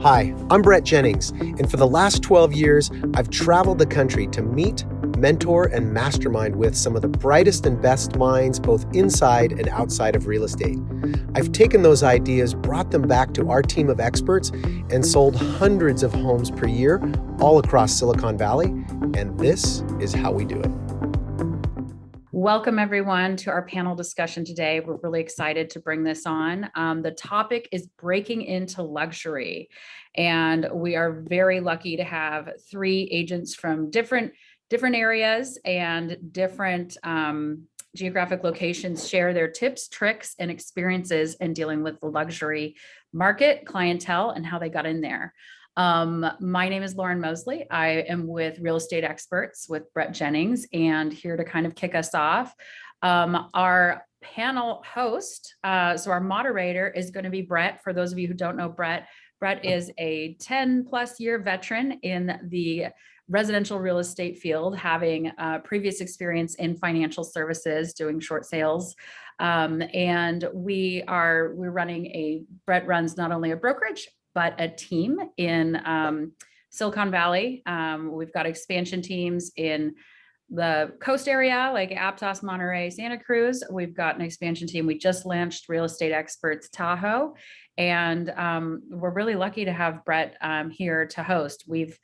Hi, I'm Brett Jennings, and for the last 12 years, I've traveled the country to meet, mentor, and mastermind with some of the brightest and best minds both inside and outside of real estate. I've taken those ideas, brought them back to our team of experts, and sold hundreds of homes per year all across Silicon Valley, and this is how we do it. Welcome everyone to our panel discussion today. We're really excited to bring this on. The topic is breaking into luxury. And we are very lucky to have three agents from different areas and different geographic locations share their tips, tricks, and experiences in dealing with the luxury market, clientele, and how they got in there. My name is Lauren Mosley. I am with Real Estate Experts with Brett Jennings, and here to kind of kick us off. Our panel host, so our moderator is going to be Brett. For those of you who don't know Brett is a 10 plus year veteran in the residential real estate field, having previous experience in financial services, doing short sales. And we're running Brett runs not only a brokerage, but a team in Silicon Valley. We've got expansion teams in the coast area, like Aptos, Monterey, Santa Cruz. We've got an expansion team. We just launched Real Estate Experts Tahoe. And we're really lucky to have Brett here to host. We've,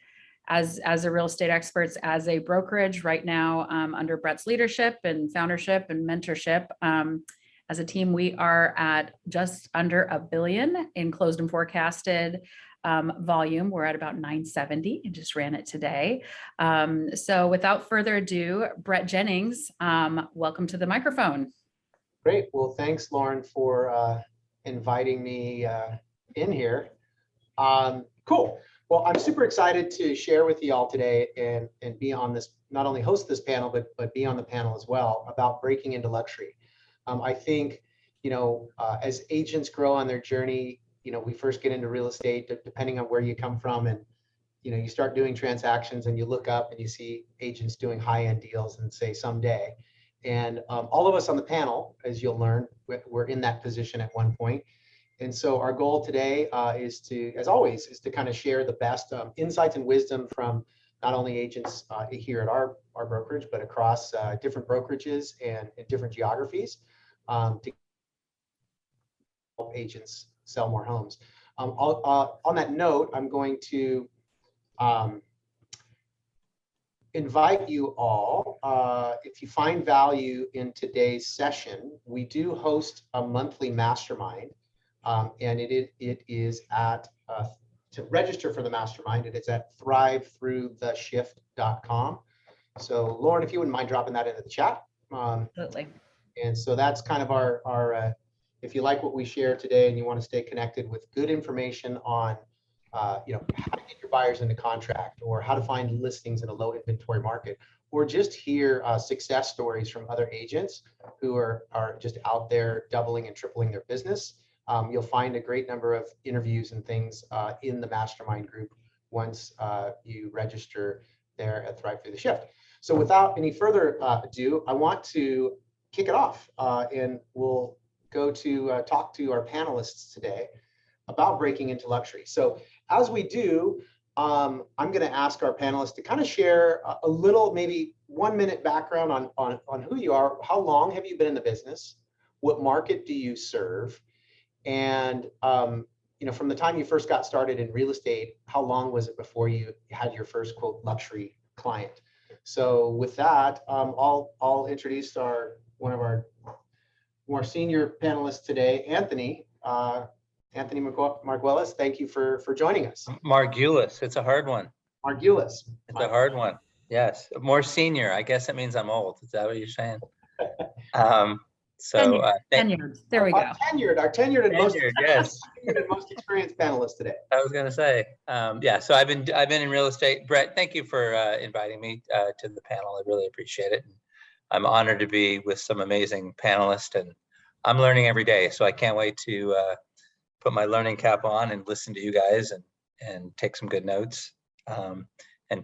as a Real Estate Experts, as a brokerage right now, under Brett's leadership and foundership and mentorship, as a team, we are at just under $1 billion in closed and forecasted volume. We're at about 970 and just ran it today. So without further ado, Brett Jennings, welcome to the microphone. Great. Well, thanks, Lauren, for inviting me in here. Cool. Well, I'm super excited to share with you all today and be on this, not only host this panel, but be on the panel as well about breaking into luxury. I think, as agents grow on their journey, we first get into real estate, depending on where you come from, and, you start doing transactions and you look up and you see agents doing high-end deals and say someday. And all of us on the panel, as you'll learn, we're in that position at one point. And so our goal today is to, as always, is to kind of share the best insights and wisdom from not only agents here at our brokerage, but across different brokerages and different geographies. To help agents sell more homes. On that note, I'm going to invite you all, if you find value in today's session, we do host a monthly mastermind, and it is at, to register for the mastermind, it is at thrivethroughtheshift.com. So Lauren, if you wouldn't mind dropping that into the chat. Absolutely. And so that's kind of our if you like what we share today and you want to stay connected with good information on, how to get your buyers into contract, or how to find listings in a low inventory market, or just hear success stories from other agents who are just out there doubling and tripling their business. You'll find a great number of interviews and things in the mastermind group once you register there at Thrive Through the Shift. So without any further ado, I want to kick it off, and we'll go to talk to our panelists today about breaking into luxury. So as we do, I'm going to ask our panelists to kind of share a little, maybe 1 minute background on who you are, how long have you been in the business, what market do you serve, and from the time you first got started in real estate, how long was it before you had your first, quote, luxury client? So with that, I'll introduce one of our more senior panelists today, Anthony Marguellis. Thank you for joining us. Marguellis, it's a hard one. Marguellis. It's a hard one. Yes, more senior. I guess it means I'm old. Is that what you're saying? Tenured. There we go. Our tenured and most yes. tenured and most experienced panelist today. I was going to say, so I've been in real estate. Brett, thank you for inviting me to the panel. I really appreciate it. I'm honored to be with some amazing panelists, and I'm learning every day. So I can't wait to put my learning cap on and listen to you guys and take some good notes and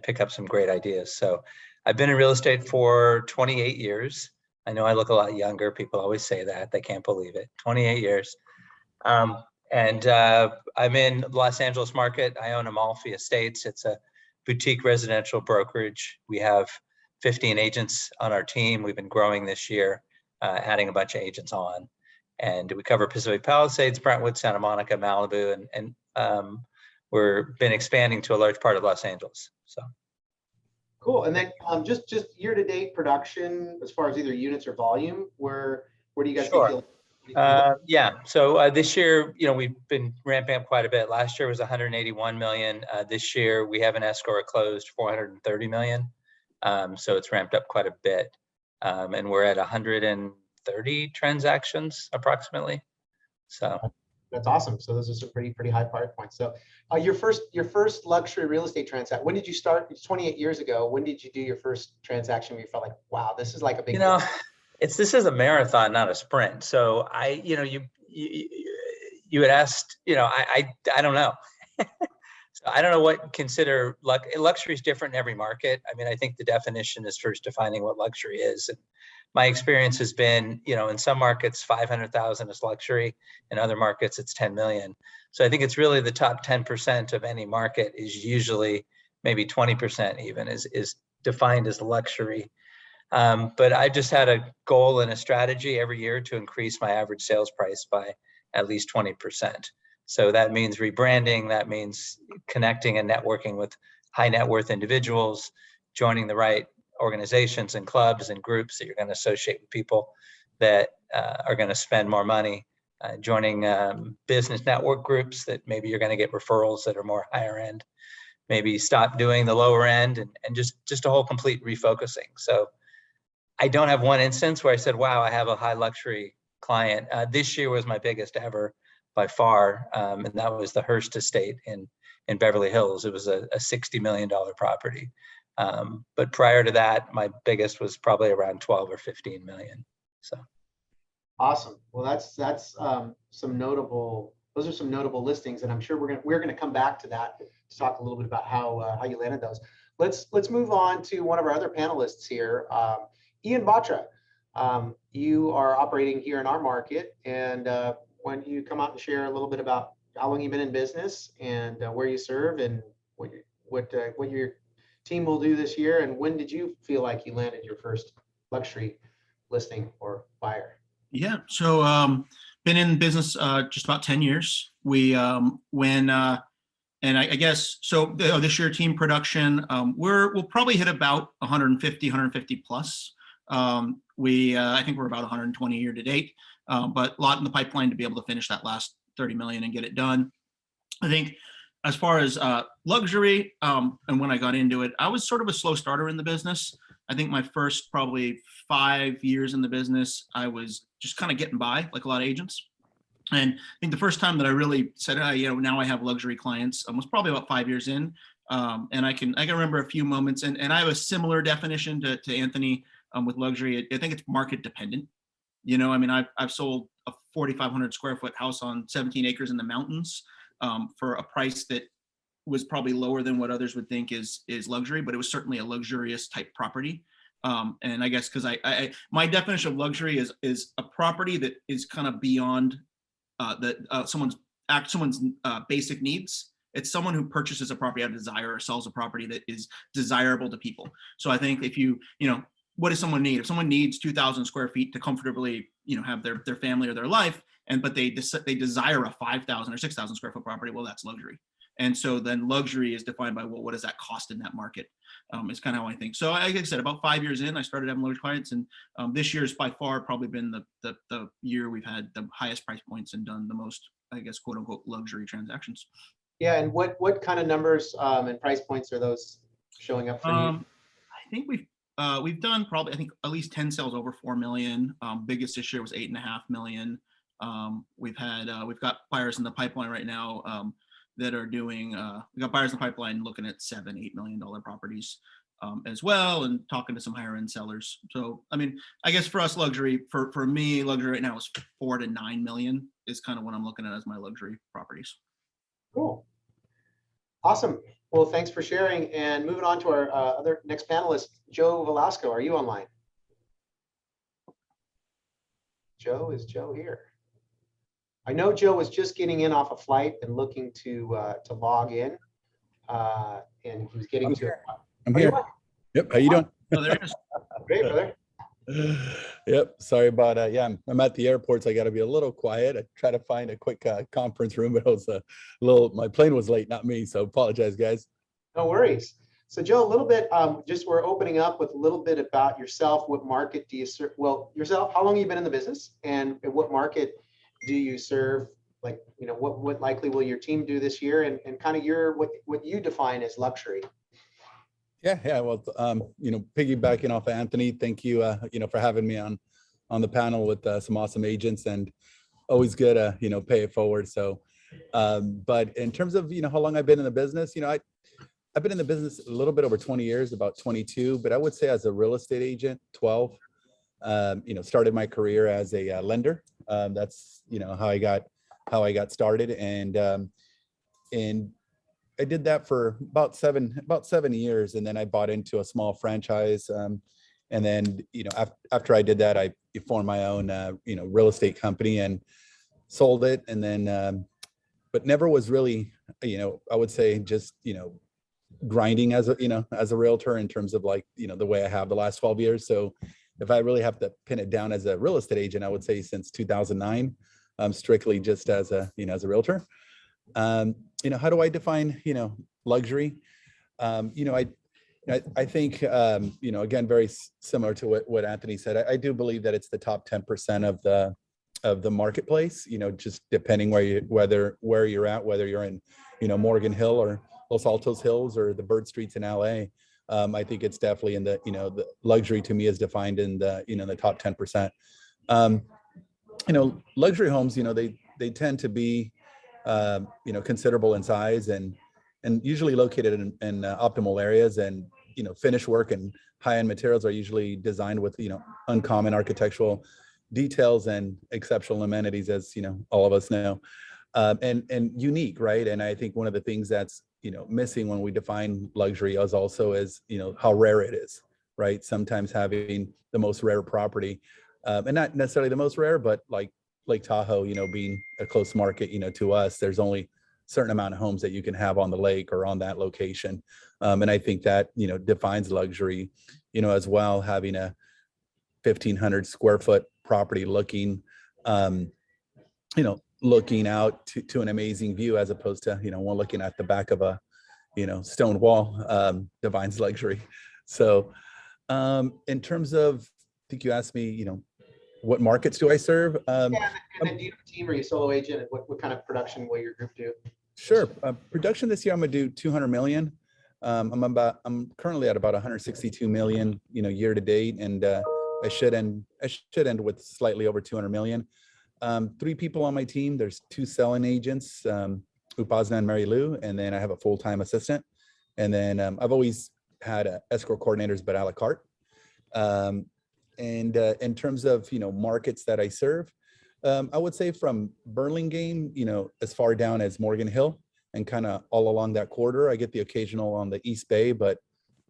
pick up some great ideas. So I've been in real estate for 28 years. I know I look a lot younger. People always say that. They can't believe it. 28 years. And I'm in Los Angeles market. I own Amalfi Estates. It's a boutique residential brokerage. We have 15 agents on our team. We've been growing this year, adding a bunch of agents on. And we cover Pacific Palisades, Brentwood, Santa Monica, Malibu, and we've been expanding to a large part of Los Angeles. So cool. And then just year-to-date production, as far as either units or volume, where do you guys Sure. think yeah. So this year, we've been ramping up quite a bit. Last year was 181 million. This year we have an escrow closed 430 million. So it's ramped up quite a bit. And we're at 130 transactions approximately. So that's awesome. So those are some pretty high price points. So your first luxury real estate transaction, when did you start? It's 28 years ago. When did you do your first transaction where you felt like, wow, this is like a big deal? This is a marathon, not a sprint. So you had asked, I don't know. So I don't know what consider luxury is different in every market. I mean, I think the definition is first defining what luxury is. And my experience has been, in some markets, 500,000 is luxury. In other markets, it's 10 million. So I think it's really the top 10% of any market is usually maybe 20% even is defined as luxury. But I just had a goal and a strategy every year to increase my average sales price by at least 20%. So that means rebranding, that means connecting and networking with high net worth individuals, joining the right organizations and clubs and groups that you're going to associate with people that are going to spend more money, joining business network groups that maybe you're going to get referrals that are more higher end, maybe stop doing the lower end, and just a whole complete refocusing. So I don't have one instance where I said, wow, I have a high luxury client. This year was my biggest ever by far. And that was the Hearst Estate in Beverly Hills. It was a $60 million property. But prior to that, my biggest was probably around 12 or 15 million. So. Awesome. Well, those are some notable listings, and I'm sure we're gonna come back to that to talk a little bit about how you landed those. Let's move on to one of our other panelists here. Ian Batra, you are operating here in our market, and why don't you come out and share a little bit about how long you've been in business and where you serve and what your team will do this year, and when did you feel like you landed your first luxury listing or buyer? Yeah, so been in business just about 10 years. And I guess, so this year team production, we'll probably hit about 150 plus. I think we're about 120 year to date, but a lot in the pipeline to be able to finish that last 30 million and get it done. I think as far as luxury, and when I got into it, I was sort of a slow starter in the business. I think my first probably 5 years in the business, I was just kind of getting by like a lot of agents. And I think the first time that I really said, now I have luxury clients was probably about 5 years in. And I can remember a few moments, and I have a similar definition to Anthony with luxury. I think it's market dependent. I mean, I've sold a 4,500 square foot house on 17 acres in the mountains for a price that was probably lower than what others would think is luxury, but it was certainly a luxurious type property. And I guess because my definition of luxury is a property that is kind of beyond someone's basic needs. It's someone who purchases a property out of desire or sells a property that is desirable to people. So I think if what does someone need? If someone needs 2,000 square feet to comfortably, have their family or their life, but they desire a 5,000 or 6,000 square foot property, well, that's luxury. And so then luxury is defined by, well, what does that cost in that market? It's kind of how I think. So like I said, about 5 years in, I started having luxury clients, and this year's by far probably been the year we've had the highest price points and done the most, I guess, quote unquote, luxury transactions. Yeah, and what kind of numbers and price points are those showing up for you? I think we've done probably, I think, at least 10 sales over 4 million. Biggest this year was 8.5 million. We've got buyers in the pipeline right now that are doing, we got buyers in the pipeline looking at $7-8 million properties as well, and talking to some higher end sellers. So, I mean, I guess for us, luxury, for me, luxury right now is 4 to 9 million is kind of what I'm looking at as my luxury properties. Cool. Awesome. Well, thanks for sharing. And moving on to our other next panelist, Joe Valasco. Are you online? Joe, is Joe here? I know Joe was just getting in off a flight and looking to log in, and he was getting I'm to. here. I'm Oh, you here. are? Yep. How you doing? So there it is. Great, brother. Yep. Sorry about yeah. I'm at the airport, so I got to be a little quiet. I try to find a quick conference room, but it was a little. My plane was late, not me. So apologize, guys. No worries. So Joe, a little bit, just we're opening up with a little bit about yourself. What market do you serve? Well, yourself, how long have you been in the business, and what market do you serve? Like, you know, what likely will your team do this year, and kind of what you define as luxury? Yeah. Well, you know, piggybacking off of Anthony, thank you, you know, for having me on the panel with some awesome agents, and always good, you know, pay it forward. So, but in terms of, you know, how long I've been in the business, you know, I've been in the business a little bit over 20 years, about 22, but I would say as a real estate agent, 12. You know, started my career as a lender. That's, you know, how I got started, and I did that for about seven years, and then I bought into a small franchise. And then, you know, after I did that, I formed my own, you know, real estate company and sold it, and then, but never was really, you know, I would say just, you know, grinding as a, you know, as a realtor in terms of like, you know, the way I have the last 12 years. So if I really have to pin it down as a real estate agent, I would say since 2009, strictly just as a, you know, as a realtor. You know, how do I define, you know, luxury? You know, I think, you know, again, very similar to what Anthony said. I do believe that it's the top 10% of the marketplace, you know, just depending where you're at, whether you're in, you know, Morgan Hill or Los Altos Hills or the Bird Streets in LA. I think it's definitely in the, you know, the luxury to me is defined in the, you know, the top 10%. You know, luxury homes, you know, they tend to be, you know, considerable in size and usually located in optimal areas, and, you know, finish work and high-end materials are usually designed with, you know, uncommon architectural details and exceptional amenities, as, you know, all of us know, and unique, right? And I think one of the things that's, you know, missing when we define luxury is also is, you know, how rare it is, right? Sometimes having the most rare property, and not necessarily the most rare, but like Lake Tahoe, you know, being a close market, you know, to us, there's only a certain amount of homes that you can have on the lake or on that location. And I think that, you know, defines luxury, you know, as well, having a 1,500 square foot property looking, you know, looking out to an amazing view, as opposed to, you know, one looking at the back of a, you know, stone wall, defines luxury. So in terms of, I think you asked me, you know, what markets do I serve? Yeah, and then do you have a team or you solo agent, and what kind of production will your group do? Sure. Production this year, I'm gonna do 200 million. I'm currently at about 162 million, you know, year to date, and I should end with slightly over 200 million. 3 people on my team. There's 2 selling agents, Upasna and Mary Lou, and then I have a full-time assistant. And then I've always had escrow coordinators, but a la carte. And in terms of, you know, markets that I serve, I would say from Burlingame, you know, as far down as Morgan Hill and kind of all along that corridor. I get the occasional on the East Bay, but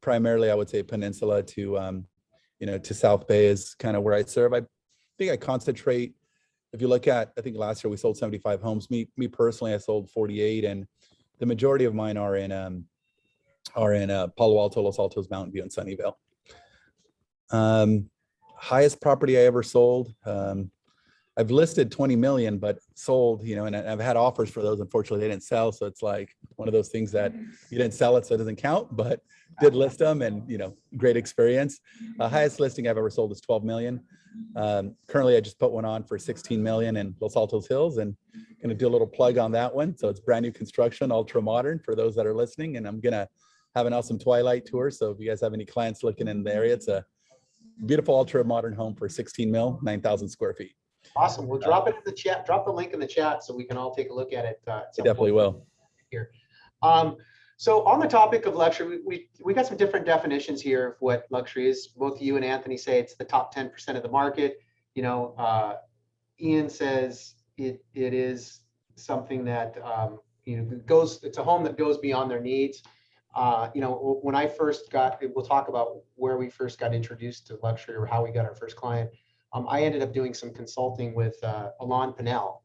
primarily I would say Peninsula to, you know, to South Bay is kind of where I serve. I think I concentrate. If you look at, I think last year we sold 75 homes. Me personally, I sold 48, and the majority of mine are in Palo Alto, Los Altos, Mountain View, and Sunnyvale. Highest property I ever sold. I've listed 20 million, but sold, you know, and I've had offers for those. Unfortunately, they didn't sell. So it's like one of those things that you didn't sell it, so it doesn't count, but did list them, and, you know, great experience. Highest listing I've ever sold is 12 million. Currently, I just put one on for 16 million in Los Altos Hills, and going to do a little plug on that one. So it's brand new construction, ultra modern for those that are listening. And I'm going to have an awesome twilight tour. So if you guys have any clients looking in the area, it's a beautiful ultra modern home for 16 mil, 9,000 square feet. Awesome. We'll drop it in the chat. Drop the link in the chat so we can all take a look at it. I definitely will. Here. So on the topic of luxury, we got some different definitions here of what luxury is. Both you and Anthony say it's the top 10% of the market. You know, Ian says it is something that you know, it's a home that goes beyond their needs. You know, when I first we'll talk about where we first got introduced to luxury or how we got our first client. I ended up doing some consulting with Alon Pinnell,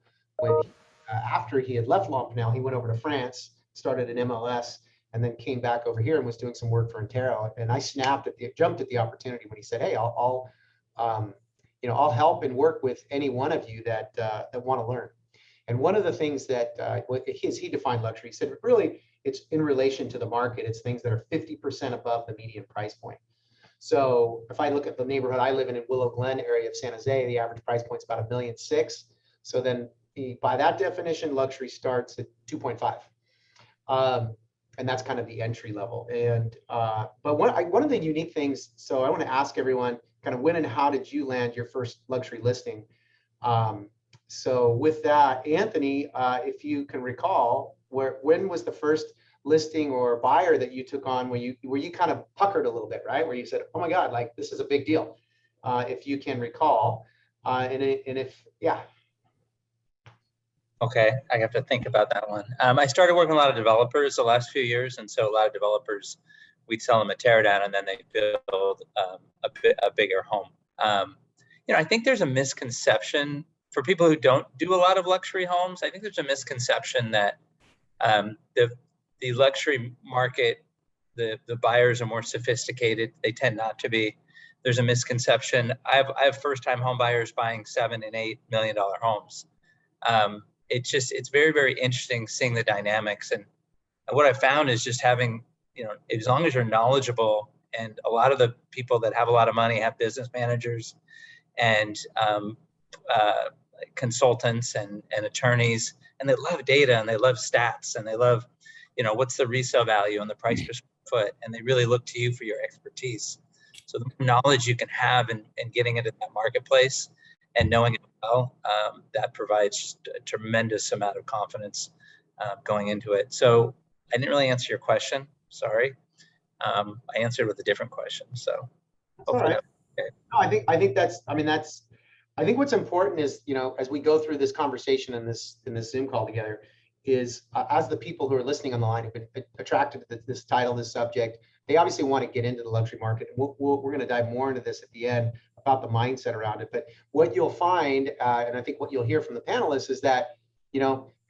after he had left Longpanel, he went over to France, started an MLS, and then came back over here and was doing some work for Intero. And I jumped at the opportunity when he said, "Hey, I'll help and work with any one of you that want to learn." And one of the things that he defined luxury, he said, really, it's in relation to the market. It's things that are 50% above the median price point. So if I look at the neighborhood I live in Willow Glen area of San Jose, the average price point is about $1.6 million. So then by that definition, luxury starts at 2.5. And that's kind of the entry level. And but one of the unique things, so I want to ask everyone kind of when and how did you land your first luxury listing? So with that, Anthony, if you can recall, when was the first listing or buyer that you took on where you kind of puckered a little bit, right? Where you said, "Oh my God, like this is a big deal," if you can recall, and if yeah. Okay, I have to think about that one. I started working with a lot of developers the last few years, and so a lot of developers, we'd sell them a teardown, and then they build a bigger home. I think there's a misconception for people who don't do a lot of luxury homes. I think there's a misconception that the luxury market, the buyers are more sophisticated. They tend not to be. There's a misconception. I have first-time home buyers buying $7 and $8 million homes. It's very, very interesting seeing the dynamics. And what I found is just having, as long as you're knowledgeable, and a lot of the people that have a lot of money have business managers and consultants and attorneys, and they love data and they love stats and they love, what's the resale value and the price per square foot, and they really look to you for your expertise. So the knowledge you can have in getting into that marketplace and knowing it well, that provides just a tremendous amount of confidence going into it. So I didn't really answer your question. Sorry. I answered with a different question. So hopefully. Okay. No, I think what's important is, as we go through this conversation in this Zoom call together, is as the people who are listening on the line have been attracted to this title, this subject, they obviously want to get into the luxury market. We're going to dive more into this at the end about the mindset around it. But what you'll find, and I think what you'll hear from the panelists, is that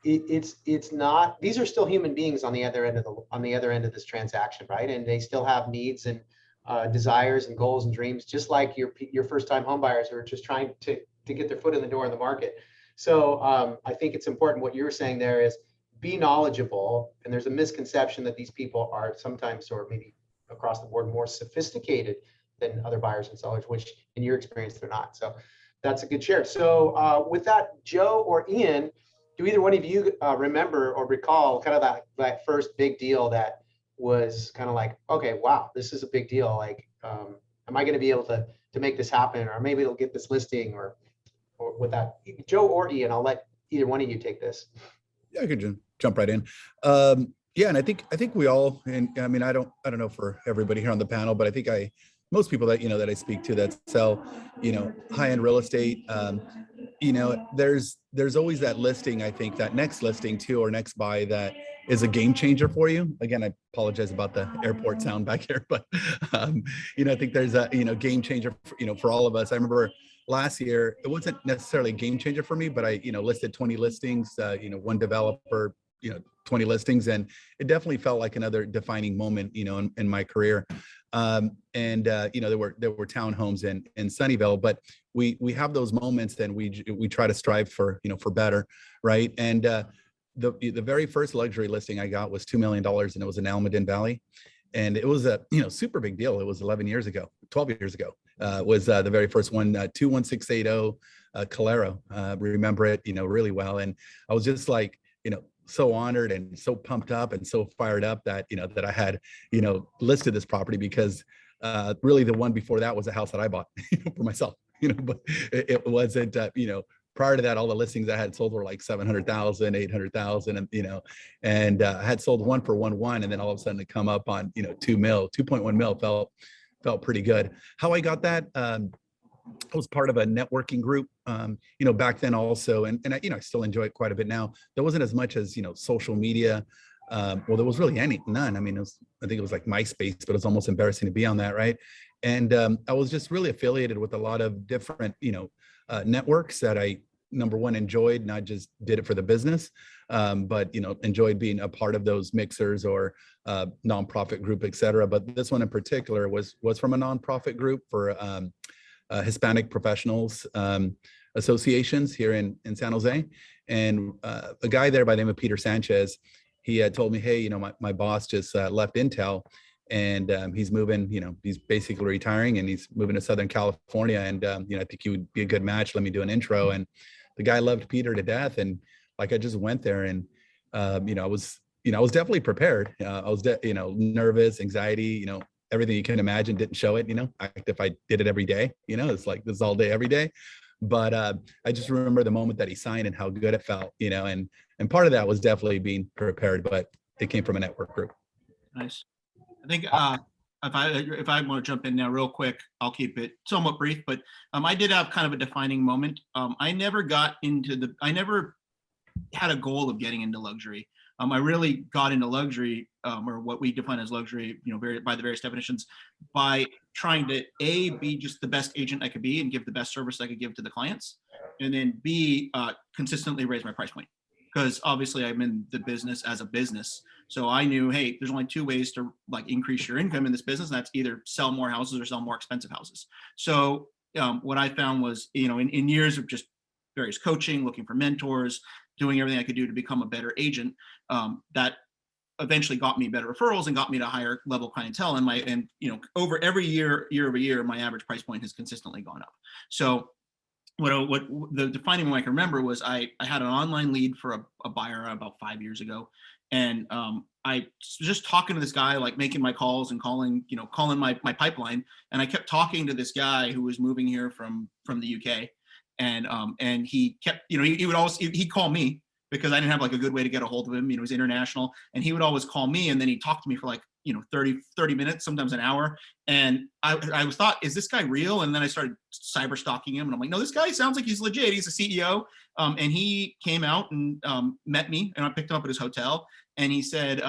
it's not. These are still human beings on the other end of this transaction, right? And they still have needs and desires and goals and dreams, just like your first-time home buyers who are just trying to get their foot in the door in the market. So I think it's important what you're saying there is be knowledgeable. And there's a misconception that these people are sometimes, or maybe across the board, more sophisticated than other buyers and sellers, which in your experience, they're not. So that's a good share. So with that, Joe or Ian, do either one of you remember or recall kind of that first big deal that was kind of like, okay, wow, this is a big deal. Like, am I going to be able to make this happen? Or maybe it'll get this listing or with that, Joe or Ian, I'll let either one of you take this. Yeah, I could jump right in. Yeah, and I think we all, and I mean, I don't know for everybody here on the panel, but I think most people that that I speak to that sell high-end real estate, there's always that listing. I think that next listing too, or next buy that is a game changer for you. Again, I apologize about the airport sound back here, but I think there's a game changer for all of us. I remember last year it wasn't necessarily a game changer for me, but I listed 20 listings, one developer, 20 listings, and it definitely felt like another defining moment in my career. There were townhomes in Sunnyvale, but we have those moments, and we try to strive for better, right? And the very first luxury listing I got was $2 million, and it was in Almaden Valley, and it was a super big deal. It was 12 years ago was the very first one, 21680 Calero. Remember it remreally well, and I was just like so honored and so pumped up and so fired up that that I had listed this property, because really the one before that was a house that I bought for myself, but it wasn't prior to that, all the listings I had sold were like 700,000, 800,000, and I had sold one for 1.1, and then all of a sudden it come up on 2.1 mil felt pretty good. How I got that, I was part of a networking group, back then also, and I still enjoy it quite a bit now. There wasn't as much as social media. Well, there was really none. I mean, I think it was like MySpace, but it's almost embarrassing to be on that, right? And I was just really affiliated with a lot of different networks that I number one, enjoyed, not just did it for the business, but, enjoyed being a part of those mixers or nonprofit group, et cetera. But this one in particular was from a nonprofit group for Hispanic professionals associations here in San Jose. And a guy there by the name of Peter Sanchez, he had told me, hey, my boss just left Intel, and he's moving, he's basically retiring, and he's moving to Southern California. And, I think you would be a good match. Let me do an intro. And the guy loved Peter to death. And like, I just went there, and, I was definitely prepared. I was, nervous, anxiety, everything you can imagine, didn't show it, if I did it every day, it's like this all day, every day. But I just remember the moment that he signed and how good it felt, and part of that was definitely being prepared, but it came from a network group. Nice. I think if I want to jump in now real quick, I'll keep it somewhat brief, but I did have kind of a defining moment. I never had a goal of getting into luxury. I really got into luxury, or what we define as luxury, by the various definitions, by trying to be just the best agent I could be and give the best service I could give to the clients, and then B, consistently raise my price point. Because obviously I'm in the business as a business. So I knew, hey, there's only two ways to increase your income in this business. And that's either sell more houses or sell more expensive houses. So what I found was, in years of just various coaching, looking for mentors, doing everything I could do to become a better agent, that eventually got me better referrals and got me to higher level clientele. And over every year over year, my average price point has consistently gone up. So what the defining one I can remember was I had an online lead for a buyer about 5 years ago. And I was just talking to this guy, like making my calls and calling my pipeline. And I kept talking to this guy who was moving here from the UK. And he kept, he'd call me because I didn't have like a good way to get a hold of him. He was international, and he would always call me, and then he'd talk to me for like 30 minutes, sometimes an hour. And I was thought, is this guy real? And then I started cyber stalking him, and I'm like, no, this guy sounds like he's legit. He's a CEO. And he came out and met me, and I picked him up at his hotel. And he said,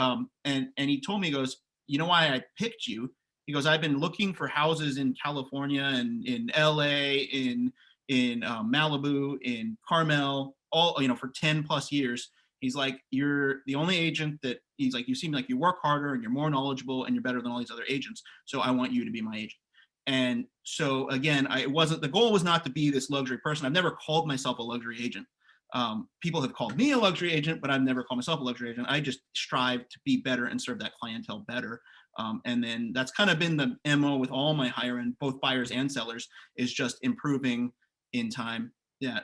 and he told me, he goes, you know why I picked you? He goes, I've been looking for houses in California and in LA, in Malibu, in Carmel, all, for 10 plus years. He's like, you're the only agent that, he's like, you seem like you work harder and you're more knowledgeable and you're better than all these other agents. So I want you to be my agent. And so again, the goal was not to be this luxury person. I've never called myself a luxury agent. People have called me a luxury agent, but I've never called myself a luxury agent. I just strive to be better and serve that clientele better. And then that's kind of been the MO with all my higher end, both buyers and sellers, is just improving in time. Yeah,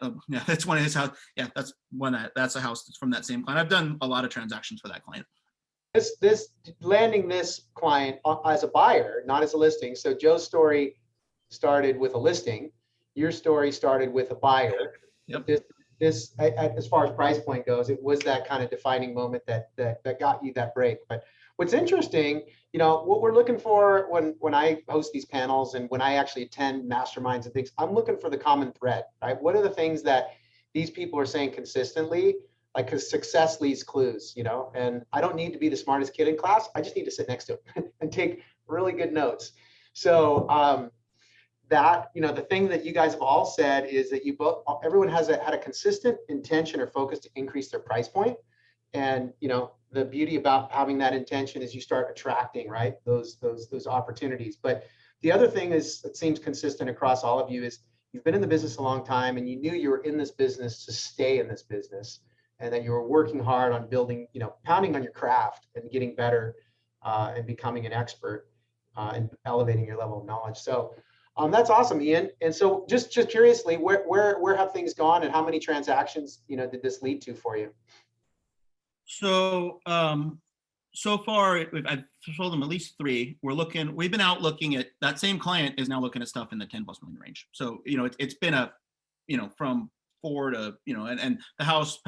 that's one of his house. Yeah, that's a house that's from that same client. I've done a lot of transactions for that client. This landing this client as a buyer, not as a listing. So Joe's story started with a listing. Your story started with a buyer. Yep. This as far as price point goes, it was that kind of defining moment that got you that break. But what's interesting, what we're looking for when I host these panels and when I actually attend masterminds and things, I'm looking for the common thread, right? What are the things that these people are saying consistently? Like, because success leaves clues, and I don't need to be the smartest kid in class. I just need to sit next to him and take really good notes. So that, the thing that you guys have all said is that everyone had a consistent intention or focus to increase their price point. And, the beauty about having that intention is you start attracting, right, those opportunities. But the other thing is, it seems consistent across all of you, is you've been in the business a long time and you knew you were in this business to stay in this business, and that you were working hard on building, pounding on your craft and getting better and becoming an expert and elevating your level of knowledge. So that's awesome, Ian. And so just curiously, where have things gone, and how many transactions, did this lead to for you? So, so far, I've sold them at least 3. We've been out looking at, that same client is now looking at stuff in the 10+ million range. So, it's been from 4 to, and the house,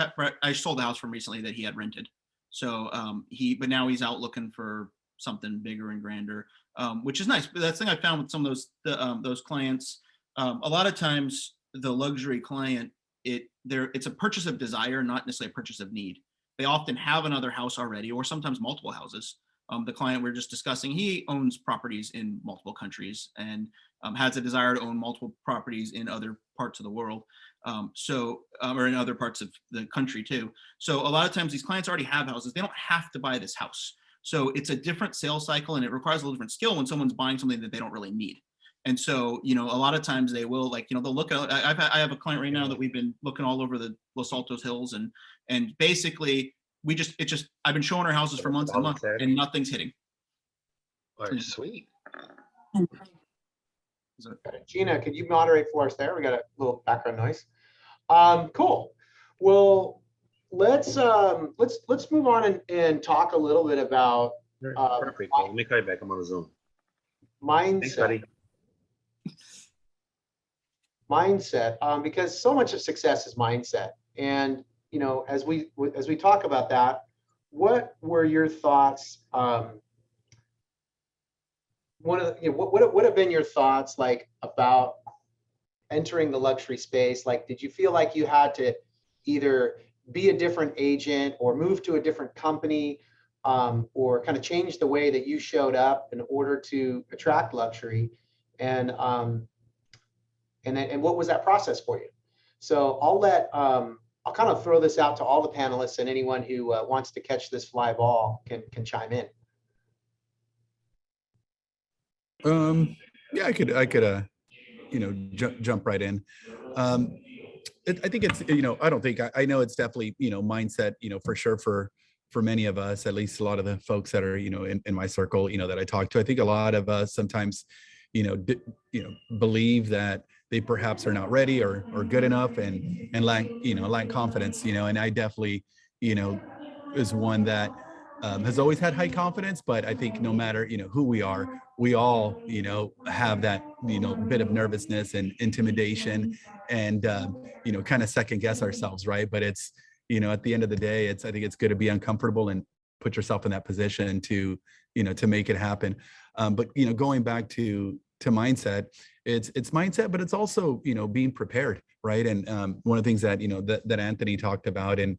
I sold the house from recently that he had rented. So, but now he's out looking for something bigger and grander, which is nice. But that's the thing I found with some of those clients, a lot of times the luxury client, it's a purchase of desire, not necessarily a purchase of need. They often have another house already, or sometimes multiple houses. The client we're just discussing, he owns properties in multiple countries and has a desire to own multiple properties in other parts of the world. Or in other parts of the country too. So a lot of times these clients already have houses. They don't have to buy this house. So it's a different sales cycle, and it requires a little different skill when someone's buying something that they don't really need. And so, a lot of times they will, like, they'll look at, I have a client right now that we've been looking all over the Los Altos Hills, and basically I've been showing her houses for months and months, and nothing's hitting. All right, sweet. Gina, could you moderate for us there? We got a little background noise. Cool. Well, let's move on and talk a little bit about Perfect. Let me call you back. I'm on the Zoom. mindset. Thanks, buddy. Mindset, because so much of success is mindset. And as we talk about that, what were your thoughts? What have been your thoughts like about entering the luxury space? Like, did you feel like you had to either be a different agent or move to a different company, or kind of change the way that you showed up in order to attract luxury? And what was that process for you? So I'll kind of throw this out to all the panelists, and anyone who wants to catch this fly ball can chime in. Yeah, I could jump right in. I think it's, I know it's definitely, mindset, for sure for many of us, at least a lot of the folks that are, in my circle, that I talk to. I think a lot of us sometimes, believe that they perhaps are not ready or good enough and lack confidence, and I definitely, is one that has always had high confidence, but I think no matter, who we are, we all, have that, bit of nervousness and intimidation and, kind of second guess ourselves. Right. But it's, at the end of the day, I think it's good to be uncomfortable and put yourself in that position to make it happen. But, going back to mindset, it's mindset, but it's also, being prepared. Right. And one of the things that, that Anthony talked about and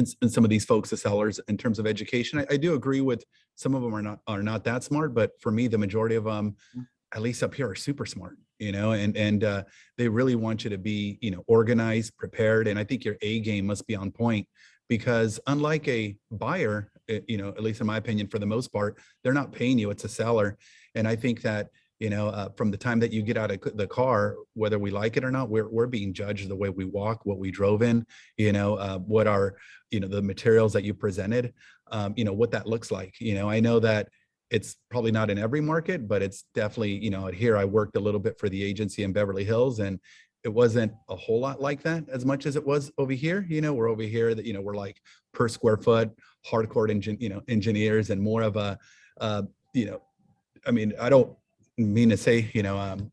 some of these folks, the sellers, in terms of education, I do agree with some of them are not that smart, but for me, the majority of them, at least up here, are super smart, and they really want you to be, organized, prepared. And I think your A game must be on point, because unlike a buyer, at least in my opinion, for the most part, they're not paying you, it's a seller. And I think that, from the time that you get out of the car, whether we like it or not, we're being judged the way we walk, what we drove in, what are, the materials that you presented, what that looks like. I know that it's probably not in every market, but it's definitely, here I worked a little bit for the agency in Beverly Hills, and it wasn't a whole lot like that as much as it was over here. We're over here that, we're like per square foot, hardcore engineers, and more of a, I don't mean to say,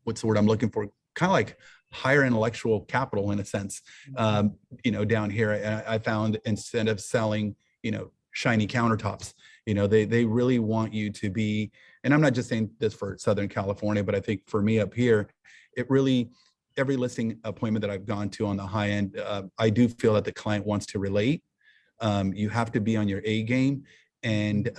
what's the word I'm looking for? Kind of like higher intellectual capital in a sense, down here. And I found instead of selling, shiny countertops, they really want you to be, and I'm not just saying this for Southern California, but I think for me up here, it really, every listing appointment that I've gone to on the high end, I do feel that the client wants to relate. You have to be on your A game, and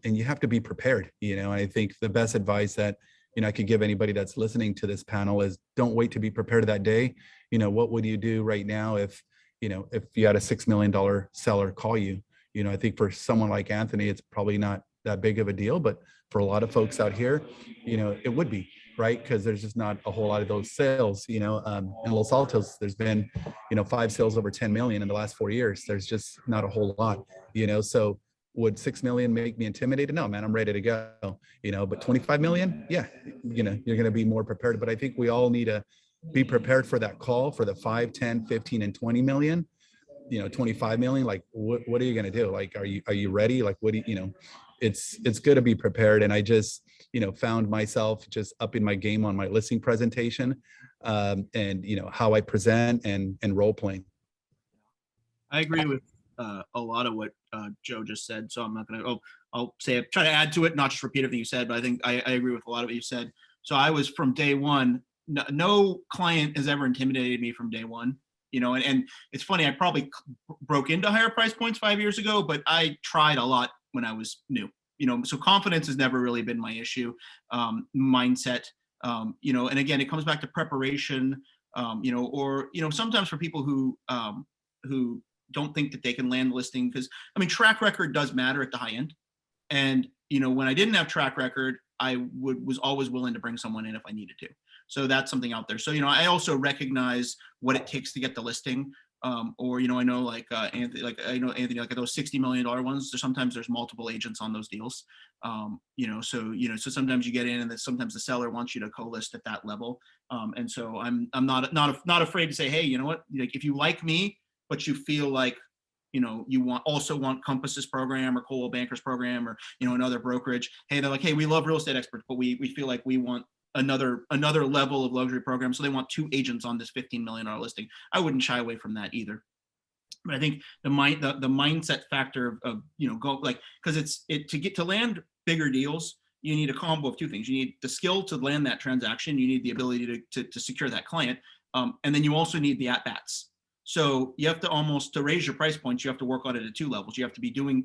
you have to be prepared. I think the best advice that I could give anybody that's listening to this panel is don't wait to be prepared that day. What would you do right now if you had a $6 million seller call you? I think for someone like Anthony, it's probably not that big of a deal, but for a lot of folks out here, it would be, right? Because there's just not a whole lot of those sales. In Los Altos, there's been, 5 sales over 10 million in the last 4 years. There's just not a whole lot, so would 6 million make me intimidated? No, man, I'm ready to go, but 25 million, yeah, you're going to be more prepared. But I think we all need to be prepared for that call for the 5, 10, 15, and 20 million, 25 million. Like, what are you going to do? Like, are you ready? Like, what do you, it's good to be prepared. And I just, found myself just upping my game on my listing presentation, and, how I present and role playing. I agree with a lot of what Joe just said, so I'm not going to. I'll try to add to it, not just repeat everything you said, but I think I agree with a lot of what you said. So I was from day one. No client has ever intimidated me from day one. And it's funny. I probably broke into higher price points 5 years ago, but I tried a lot when I was new. So confidence has never really been my issue. Mindset And again, it comes back to preparation, or, sometimes for people who don't think that they can land the listing, because I mean, track record does matter at the high end. And, when I didn't have track record, I was always willing to bring someone in if I needed to. So that's something out there. So, I also recognize what it takes to get the listing. Or, I know like Anthony, like those $60 million ones, sometimes there's multiple agents on those deals. So sometimes you get in and then sometimes the seller wants you to co-list at that level. And so I'm not afraid to say, hey, you know what, like if you like me, but you feel like, you also want Compass's program or Coldwell Banker's program or, another brokerage. Hey, they're like, hey, we love real estate experts, but we feel like we want another level of luxury program. So they want 2 agents on this $15 million listing. I wouldn't shy away from that either. But I think the mindset factor of go like, because to land bigger deals, you need a combo of 2 things. You need the skill to land that transaction. You need the ability to secure that client. And then you also need the at-bats. So you have to raise your price points, you have to work on it at 2 levels. You have to be doing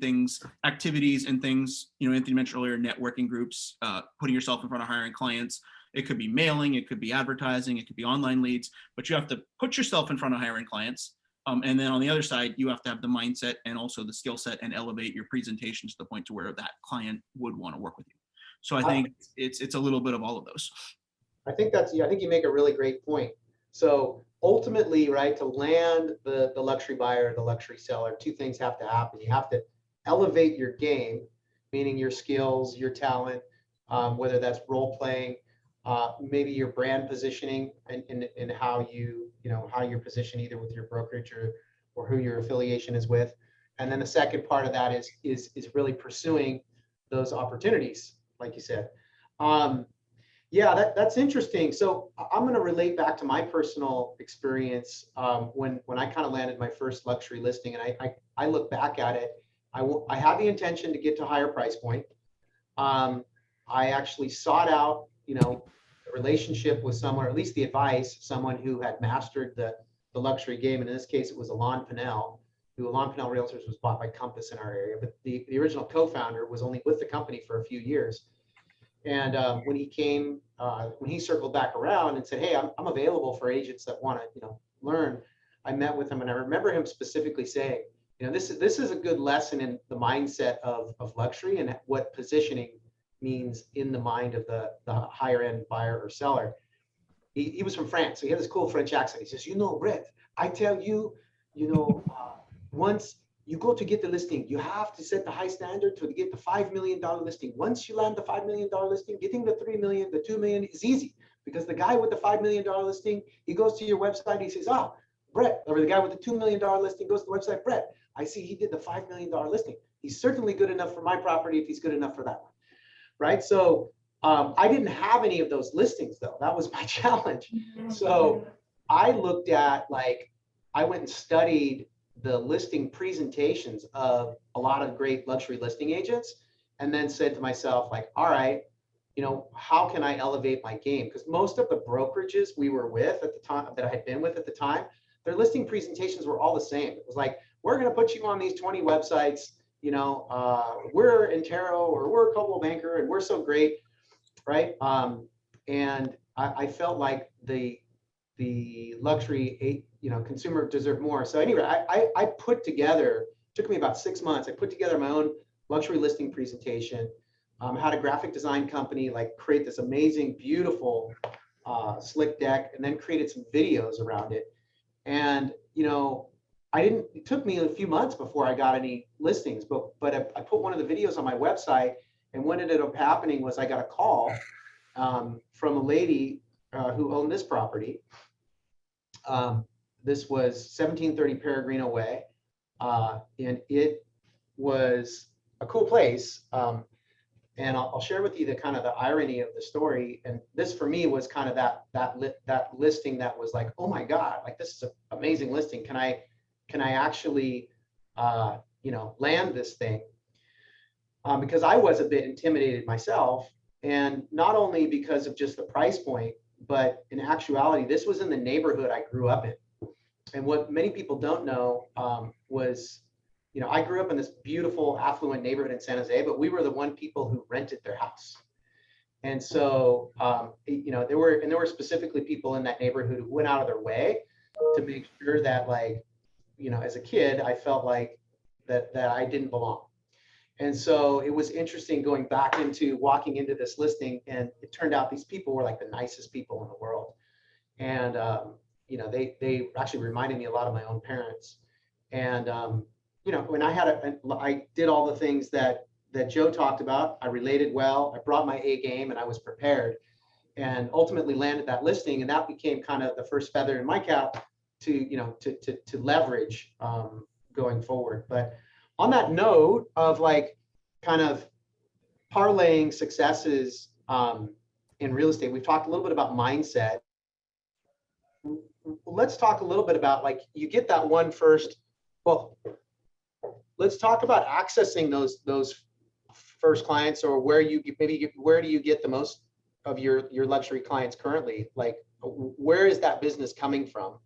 activities and things, Anthony mentioned earlier, networking groups, putting yourself in front of hiring clients. It could be mailing, it could be advertising, it could be online leads, but you have to put yourself in front of hiring clients. And then on the other side, you have to have the mindset and also the skill set and elevate your presentation to the point to where that client would want to work with you. So I think it's a little bit of all of those. I think you make a really great point. So ultimately, right, to land the luxury buyer, the luxury seller, 2 things have to happen. You have to elevate your game, meaning your skills, your talent, whether that's role playing, maybe your brand positioning and how you're positioned either with your brokerage or who your affiliation is with. And then the second part of that is really pursuing those opportunities, like you said. Yeah, that's interesting. So I'm going to relate back to my personal experience when I kind of landed my first luxury listing, and I look back at it. I had the intention to get to a higher price point. I actually sought out, a relationship with someone, or at least the advice, someone who had mastered the luxury game. And in this case, it was Alon Pinnell, who Alon Pinnell Realtors was bought by Compass in our area. But the original co-founder was only with the company for a few years. And when he circled back around and said, hey, I'm available for agents that want to, learn, I met with him. And I remember him specifically saying, this is a good lesson in the mindset of luxury and what positioning means in the mind of the higher end buyer or seller. He was from France, so he had this cool French accent. He says, Brett, I tell you, once you go to get the listing, you have to set the high standard to get the $5 million listing. Once you land the $5 million listing, getting the 3 million, the 2 million is easy, because the guy with the $5 million listing, he goes to your website, he says, Brett, or the guy with the $2 million listing goes to the website, Brett, I see he did the $5 million listing. He's certainly good enough for my property if he's good enough for that one, right? So I didn't have any of those listings though. That was my challenge. So I looked at, I went and studied the listing presentations of a lot of great luxury listing agents, and then said to myself, all right, how can I elevate my game? Because most of the brokerages we were with at the time, that I had been with at the time, their listing presentations were all the same. It was like, we're going to put you on these 20 websites, we're Intero or we're Coldwell Banker and we're so great, right? And I felt like the luxury, consumer deserved more. So anyway, I put together, took me about 6 months. I put together my own luxury listing presentation, had a graphic design company, create this amazing, beautiful, slick deck, and then created some videos around it. And, it took me a few months before I got any listings, but I put one of the videos on my website, and what ended up happening was I got a call from a lady who owned this property. This was 1730 Peregrino Way, and it was a cool place. And I'll share with you the kind of the irony of the story. And this for me was kind of that listing that was like, oh my God, this is an amazing listing. Can I actually, land this thing? Because I was a bit intimidated myself, and not only because of just the price point, but in actuality, this was in the neighborhood I grew up in. And what many people don't know was, I grew up in this beautiful, affluent neighborhood in San Jose, but we were the one people who rented their house. And so, you know, there were specifically people in that neighborhood who went out of their way to make sure that, like, you know, as a kid, I felt like that I didn't belong. And so it was interesting going back into walking into this listing, and it turned out these people were like the nicest people in the world. And, you know, they actually reminded me a lot of my own parents. And, you know, when I did all the things that Joe talked about, I related well, I brought my A game, and I was prepared, and ultimately landed that listing. And that became kind of the first feather in my cap to, you know, to leverage going forward. But on that note of, like, kind of parlaying successes in real estate, we've talked a little bit about mindset. Let's talk a little bit about, like, you get that one first. Well, let's talk about accessing those first clients, or where do you get the most of your luxury clients currently? Like, where is that business coming from?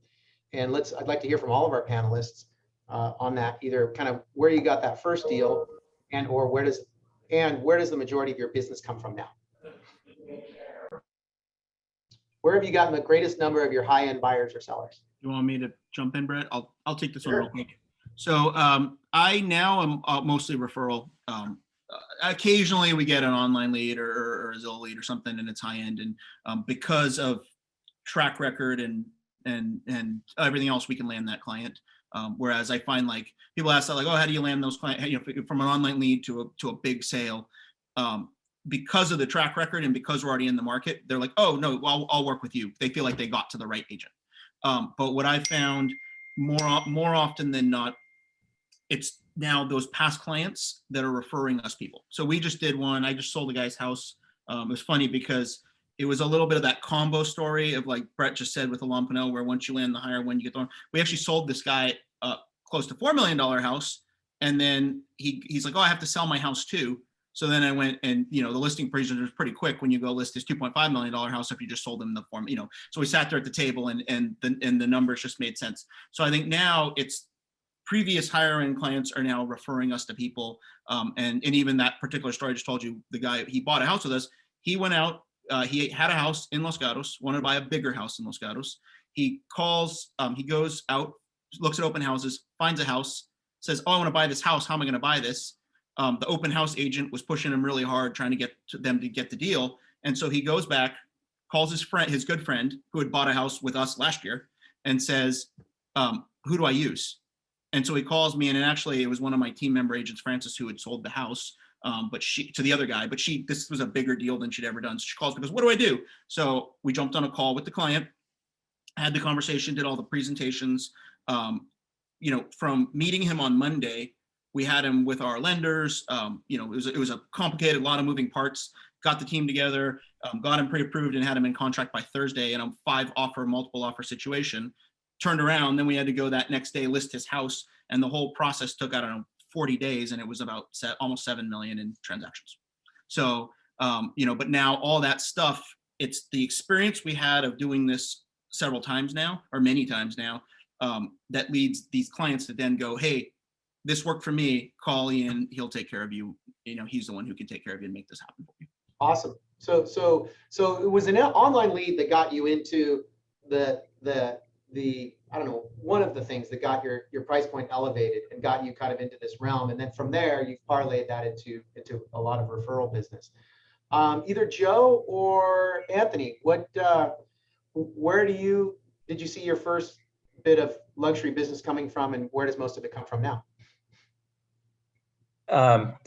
And I'd like to hear from all of our panelists on that, either kind of where you got that first deal, and where does the majority of your business come from now? Where have you gotten the greatest number of your high-end buyers or sellers? You want me to jump in, Brett? I'll take this one Sure. real quick. So I now am mostly referral. Occasionally we get an online lead or a Zillow lead or something, and it's high end. And because of track record and everything else, we can land that client. Whereas I find, like, people ask that, like, oh, how do you land those clients? You know, from an online lead to a big sale. Because of the track record and because we're already in the market, they're like, oh no, I'll work with you. They feel like they got to the right agent. But what I found more often than not, it's now those past clients that are referring us people. So we just did one. I just sold a guy's house. It was funny because it was a little bit of that combo story of, like Brett just said with the Lampano, where once you land the higher one, you get the one. We actually sold this guy close to $4 million house. And then he's like, oh, I have to sell my house too. So then I went, and, you know, the listing procedure is pretty quick when you go list this $2.5 million house if you just sold them the form, you know. So we sat there at the table, and the numbers just made sense. So I think now it's previous higher end clients are now referring us to people. And even that particular story I just told you, the guy, he bought a house with us. He went out, he had a house in Los Gatos, wanted to buy a bigger house in Los Gatos. He calls, he goes out, looks at open houses, finds a house, says, oh, I want to buy this house. How am I going to buy this? The open house agent was pushing him really hard, trying to get them to get the deal. And so he goes back, calls his good friend who had bought a house with us last year, and says, who do I use? And so he calls me, and actually it was one of my team member agents, Francis, who had sold the house, but to the other guy, but this was a bigger deal than she'd ever done. So she calls me, goes, what do I do? So we jumped on a call with the client, had the conversation, did all the presentations. You know, from meeting him on Monday, we had him with our lenders. You know, it was a complicated, lot of moving parts. Got the team together, got him pre-approved, and had him in contract by Thursday in a multiple offer situation. Turned around, then we had to go that next day, list his house, and the whole process took, I don't know, 40 days, and it was about almost 7 million in transactions. So, you know, but now all that stuff, it's the experience we had of doing this several times now, or many times now, that leads these clients to then go, hey, this worked for me, call Ian, he'll take care of you. You know, he's the one who can take care of you and make this happen for you. Awesome. So it was an online lead that got you into the I don't know, one of the things that got your price point elevated and got you kind of into this realm. And then from there, you've parlayed that into a lot of referral business. Either Joe or Anthony, where did you see your first bit of luxury business coming from, and where does most of it come from now?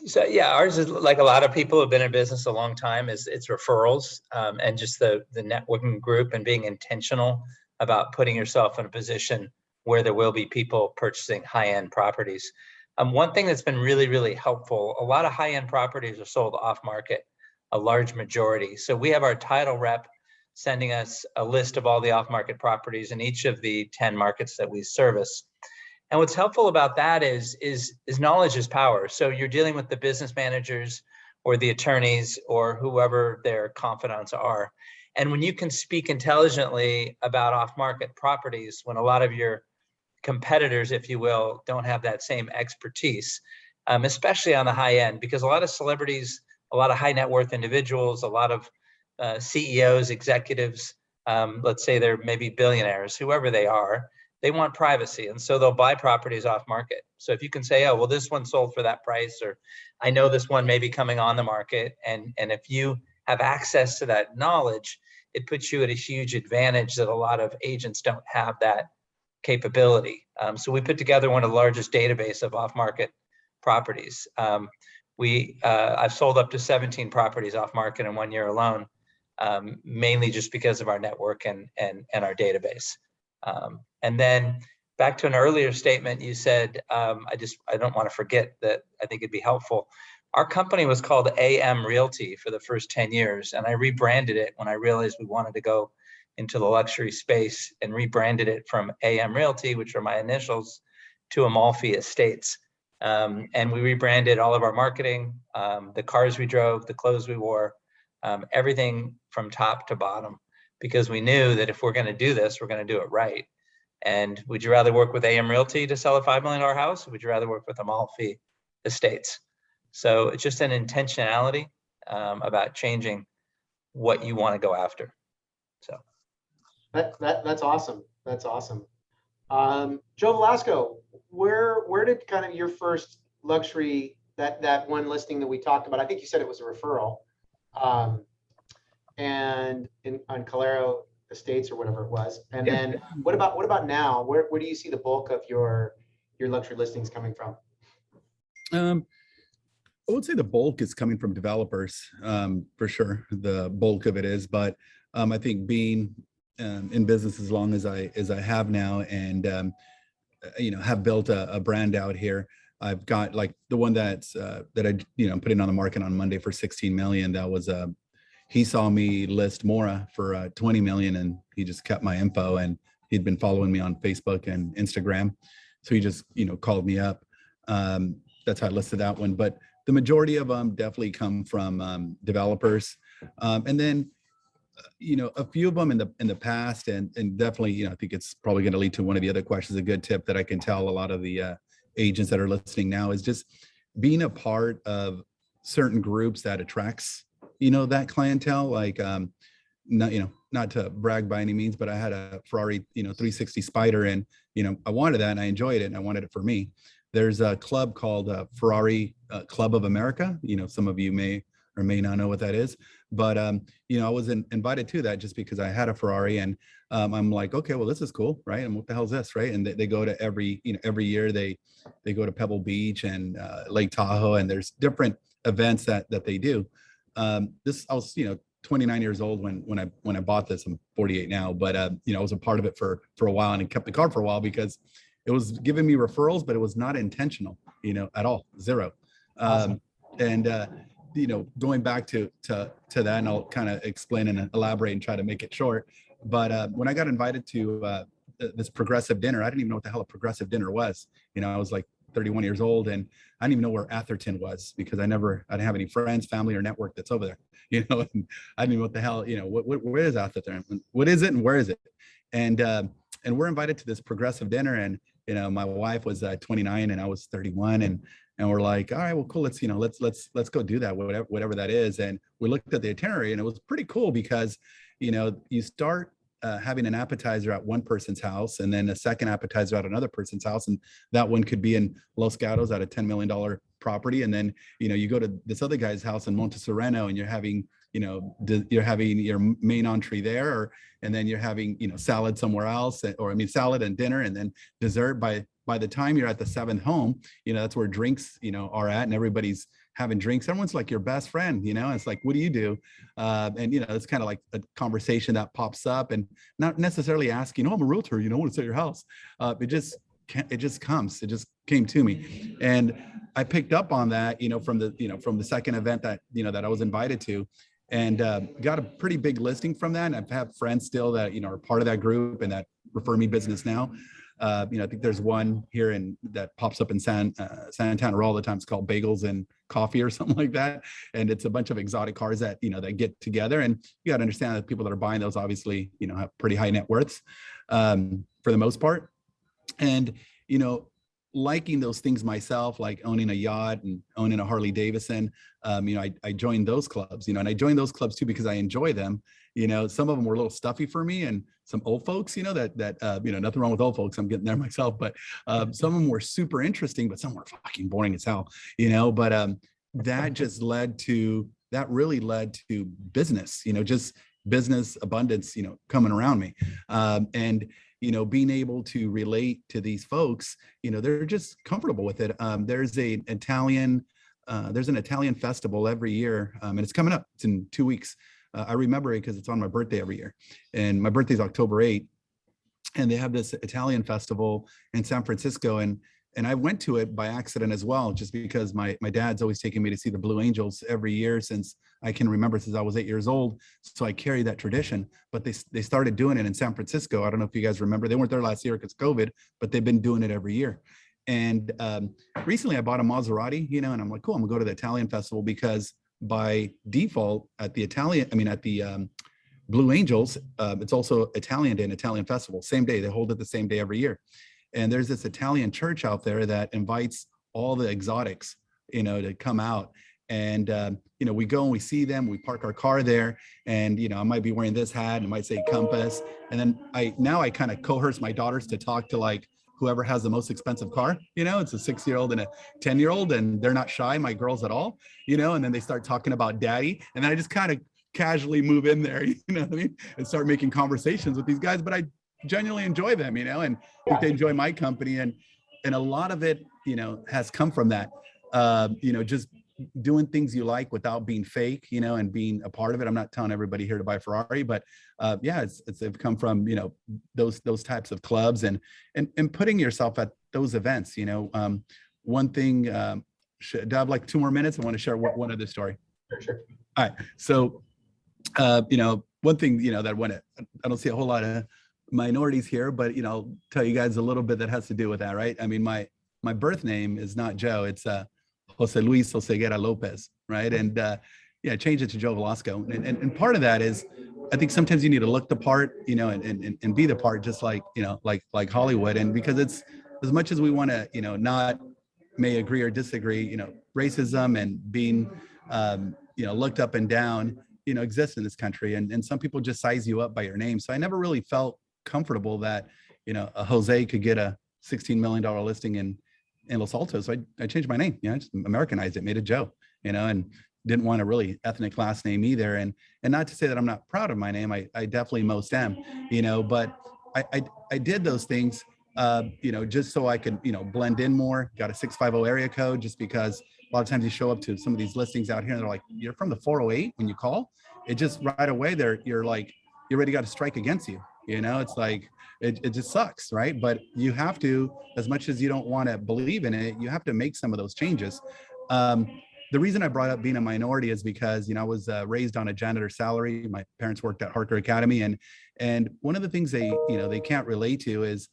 So yeah, ours is like a lot of people who have been in business a long time. It's referrals, and just the networking group, and being intentional about putting yourself in a position where there will be people purchasing high-end properties. One thing that's been really, really helpful, a lot of high-end properties are sold off market, a large majority. So we have our title rep sending us a list of all the off-market properties in each of the 10 markets that we service. And what's helpful about that is knowledge is power. So you're dealing with the business managers or the attorneys or whoever their confidants are. And when you can speak intelligently about off-market properties, when a lot of your competitors, if you will, don't have that same expertise, especially on the high end, because a lot of celebrities, a lot of high net worth individuals, a lot of CEOs, executives, let's say they're maybe billionaires, whoever they are, they want privacy. And so they'll buy properties off market. So if you can say, oh, well, this one sold for that price, or I know this one may be coming on the market. And if you have access to that knowledge, it puts you at a huge advantage that a lot of agents don't have that capability. So we put together one of the largest database of off-market properties. I've sold up to 17 properties off market in 1 year alone, mainly just because of our network and our database. And then back to an earlier statement, you said, I don't want to forget that. I think it'd be helpful. Our company was called AM Realty for the first 10 years, and I rebranded it when I realized we wanted to go into the luxury space, and rebranded it from AM Realty, which are my initials, to Amalfi Estates. And we rebranded all of our marketing, the cars we drove, the clothes we wore, everything from top to bottom, because we knew that if we're going to do this, we're going to do it right. And would you rather work with AM Realty to sell a $5 million house? Or would you rather work with Amalfi Estates? So it's just an intentionality about changing what you want to go after. So that's awesome. That's awesome. Joe Valasco, where did kind of your first luxury, that one listing that we talked about, I think you said it was a referral, and on Calero Estates or whatever it was. And Yeah. then what about now? Where do you see the bulk of your luxury listings coming from? I would say the bulk is coming from developers, for sure. The bulk of it is, but I think being in business as long as I have now, and have built a brand out here. I've got like the one that I putting on the market on Monday for 16 million. That was he saw me list Mora for 20 million, and he just kept my info, and he'd been following me on Facebook and Instagram, so he just called me up. That's how I listed that one. But the majority of them definitely come from developers, and then a few of them in the past, and definitely I think it's probably going to lead to one of the other questions. A good tip that I can tell a lot of the agents that are listening now is just being a part of certain groups that attracts that clientele. Like not to brag by any means, but I had a Ferrari 360 Spider, and I wanted that, and I enjoyed it, and I wanted it for me. There's a club called Ferrari Club of America. Some of you may or may not know what that is, but I was invited to that just because I had a Ferrari, and I'm like, okay, well, this is cool, right? And what the hell is this, right? And they go to every year they go to Pebble Beach and Lake Tahoe, and there's different events that they do. I was 29 years old when I bought this. I'm 48 now, but I was a part of it for a while, and kept the car for a while because it was giving me referrals, but it was not intentional, at all, zero. Awesome. Going back to that, and I'll kind of explain and elaborate and try to make it short. But when I got invited to this progressive dinner, I didn't even know what the hell a progressive dinner was. I was like 31 years old, and I didn't even know where Atherton was because I didn't have any friends, family, or network that's over there. And I didn't know what the hell, where is Atherton? What is it and where is it? And we're invited to this progressive dinner, and my wife was 29 and I was 31, and we're like, all right, well, cool. Let's go do that, whatever that is. And we looked at the itinerary, and it was pretty cool because, you start having an appetizer at one person's house, and then a second appetizer at another person's house. And that one could be in Los Gatos at a $10 million property. And then, you go to this other guy's house in Monte Sereno, and you're having your main entree there, and then you're having, salad somewhere else, salad and dinner, and then dessert. By the time you're at the seventh home, that's where drinks, are at, and everybody's having drinks. Everyone's like your best friend, and it's like, what do you do? And it's kind of like a conversation that pops up, and not necessarily asking, oh, I'm a realtor, what's at your house? It just comes. It just came to me, and I picked up on that, from the second event that that I was invited to, and got a pretty big listing from that. And I have friends still that are part of that group and that refer me business now. I think there's one here that pops up in Santana all the time. It's called Bagels and Coffee or something like that. And it's a bunch of exotic cars that, that get together. And you got to understand that people that are buying those obviously, have pretty high net worths for the most part. And, liking those things myself, like owning a yacht and owning a Harley Davidson, I joined those clubs, and I joined those clubs too because I enjoy them. Some of them were a little stuffy for me, and some old folks, nothing wrong with old folks. I'm getting there myself, but some of them were super interesting, but some were fucking boring as hell, but that really led to business, just business abundance, coming around me. And being able to relate to these folks, they're just comfortable with it. There's an Italian festival every year, and it's coming up. It's in 2 weeks. I remember it because it's on my birthday every year, and my birthday is October 8th. And they have this Italian festival in San Francisco, and I went to it by accident as well, just because my dad's always taking me to see the Blue Angels every year since I can remember, since I was 8 years old. So I carry that tradition, but they started doing it in San Francisco. I don't know if you guys remember, they weren't there last year because COVID, but they've been doing it every year. And recently I bought a Maserati, and I'm like, cool, I'm gonna go to the Italian festival, because by default at the Blue Angels, it's also Italian Day and Italian festival, same day. They hold it the same day every year. And there's this Italian church out there that invites all the exotics, to come out. And, we go and we see them, we park our car there, and, I might be wearing this hat and it might say Compass. And then I kind of coerce my daughters to talk to like whoever has the most expensive car, it's a 6-year-old and a 10-year-old, and they're not shy, my girls at all, and then they start talking about daddy. And then I just kind of casually move in there, and start making conversations with these guys. But I genuinely enjoy them, and I think they enjoy my company, and a lot of it, has come from that, just doing things you like without being fake, and being a part of it. I'm not telling everybody here to buy a Ferrari, but it's come from, those types of clubs and putting yourself at those events. One thing, do I have like 2 more minutes? I want to share one other story. Sure. All right. So, one thing, that I don't see a whole lot of minorities here, but, I'll tell you guys a little bit that has to do with that, right? I mean, my birth name is not Joe. It's Jose Luis Oseguera Lopez, right? And change it to Joe Valasco. And part of that is, I think sometimes you need to look the part, and be the part, just like, like Hollywood. And because it's, as much as we want to, not may agree or disagree, racism and being, looked up and down, exists in this country. And some people just size you up by your name. So I never really felt comfortable that, a Jose could get a $16 million listing in Los Altos. So I changed my name, I just Americanized it, made it Joe, and didn't want a really ethnic last name either. And not to say that I'm not proud of my name. I definitely most am, but I did those things, just so I could, blend in more. Got a 650 area code, just because a lot of times you show up to some of these listings out here and they're like, you're from the 408 when you call. It just right away you're like, you already got a strike against you. It's like, it just sucks, right? But you have to, as much as you don't want to believe in it, you have to make some of those changes. The reason I brought up being a minority is because, I was raised on a janitor salary. My parents worked at Harker Academy. And one of the things they can't relate to is,